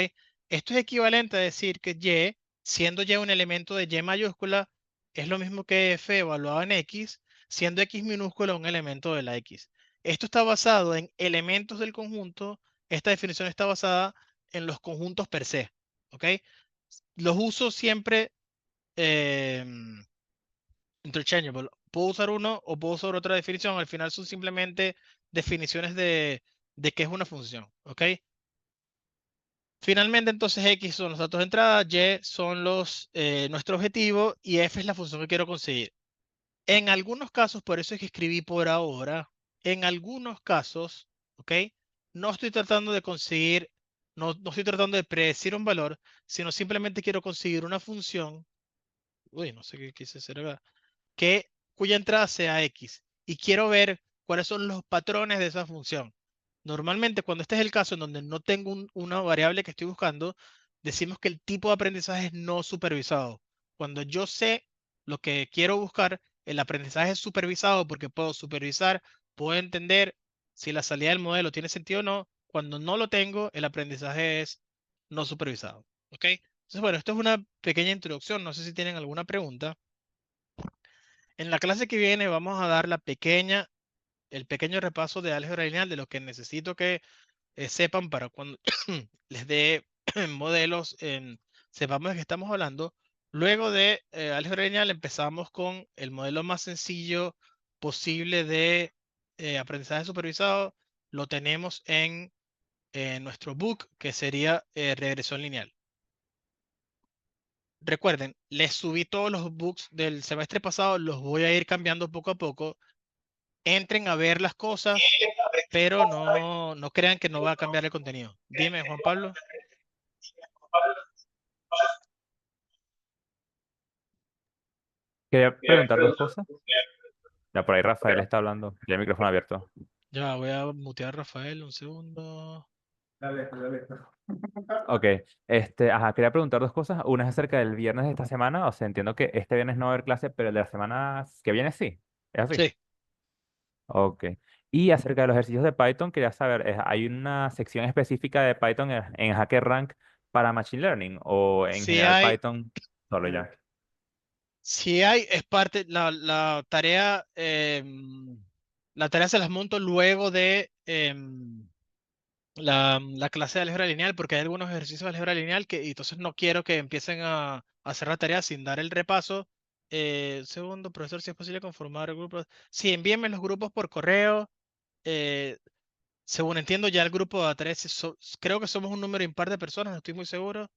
Esto es equivalente a decir que y, siendo y un elemento de y mayúscula, es lo mismo que f evaluado en x, siendo x minúscula un elemento de la x. Esto está basado en elementos del conjunto. Esta definición está basada en los conjuntos per se. ¿Ok? Los uso siempre interchangeable. Puedo usar uno o puedo usar otra definición. Al final son simplemente definiciones de qué es una función. ¿Ok? Finalmente, entonces, X son los datos de entrada, Y son nuestro objetivo y F es la función que quiero conseguir. En algunos casos, por eso es que escribí por ahora, en algunos casos, ¿ok? No estoy tratando de conseguir, no estoy tratando de predecir un valor, sino simplemente quiero conseguir una función. Uy, no sé qué quise hacer acá, cuya entrada sea X y quiero ver cuáles son los patrones de esa función. Normalmente, cuando este es el caso en donde no tengo una variable que estoy buscando, decimos que el tipo de aprendizaje es no supervisado. Cuando yo sé lo que quiero buscar, el aprendizaje es supervisado porque puedo supervisar, puedo entender si la salida del modelo tiene sentido o no. Cuando no lo tengo, el aprendizaje es no supervisado. ¿Ok? Entonces, bueno, esto es una pequeña introducción. No sé si tienen alguna pregunta. En la clase que viene vamos a dar el pequeño repaso de álgebra lineal, de lo que necesito que sepan para cuando les dé modelos, sepamos de qué estamos hablando. Luego de álgebra lineal empezamos con el modelo más sencillo posible de aprendizaje supervisado. Lo tenemos en nuestro book, que sería regresión lineal. Recuerden, les subí todos los books del semestre pasado, los voy a ir cambiando poco a poco. Entren a ver las cosas, pero no crean que no va a cambiar el contenido. Dime, Juan Pablo. Quería preguntar dos cosas. Ya por ahí Rafael está hablando. Ya el micrófono abierto. Ya voy a mutear a Rafael un segundo. Dale, dale. Ok, ajá, quería preguntar dos cosas. Una es acerca del viernes de esta semana. O sea, entiendo que este viernes no va a haber clase, pero el de la semana que viene sí. ¿Es así? Sí, Ok. Y acerca de los ejercicios de Python, quería saber, ¿hay una sección específica de Python en HackerRank para Machine Learning o en si general hay, Python solo ya? es parte, la tarea se las monto luego de la clase de álgebra lineal, porque hay algunos ejercicios de álgebra lineal y entonces no quiero que empiecen a hacer la tarea sin dar el repaso. Segundo, profesor, si es posible conformar grupos. Sí, envíenme los grupos por correo. según entiendo, ya el grupo de A3, creo que somos un número impar de personas, no estoy muy seguro.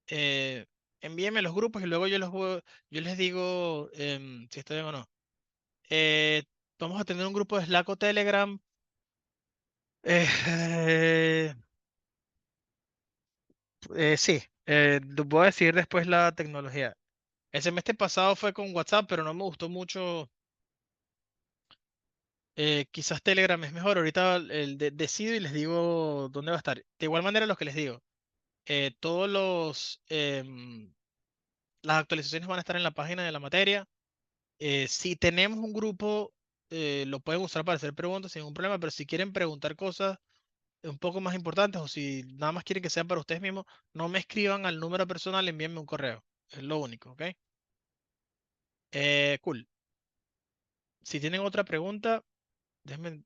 Eh, Envíenme los grupos y luego yo les digo si estoy bien o no. Eh, Vamos a tener un grupo de Slack o Telegram. Eh, sí, voy a decir después la tecnología. El semestre pasado fue con WhatsApp, pero no me gustó mucho. Quizás Telegram es mejor. Ahorita decido y les digo dónde va a estar. De igual manera, lo que les digo, todos las actualizaciones van a estar en la página de la materia. Si tenemos un grupo, lo pueden usar para hacer preguntas sin ningún problema, pero si quieren preguntar cosas un poco más importantes o si nada más quieren que sean para ustedes mismos, no me escriban al número personal, envíenme un correo. Es lo único, ¿ok? Cool. Si tienen otra pregunta, déjenme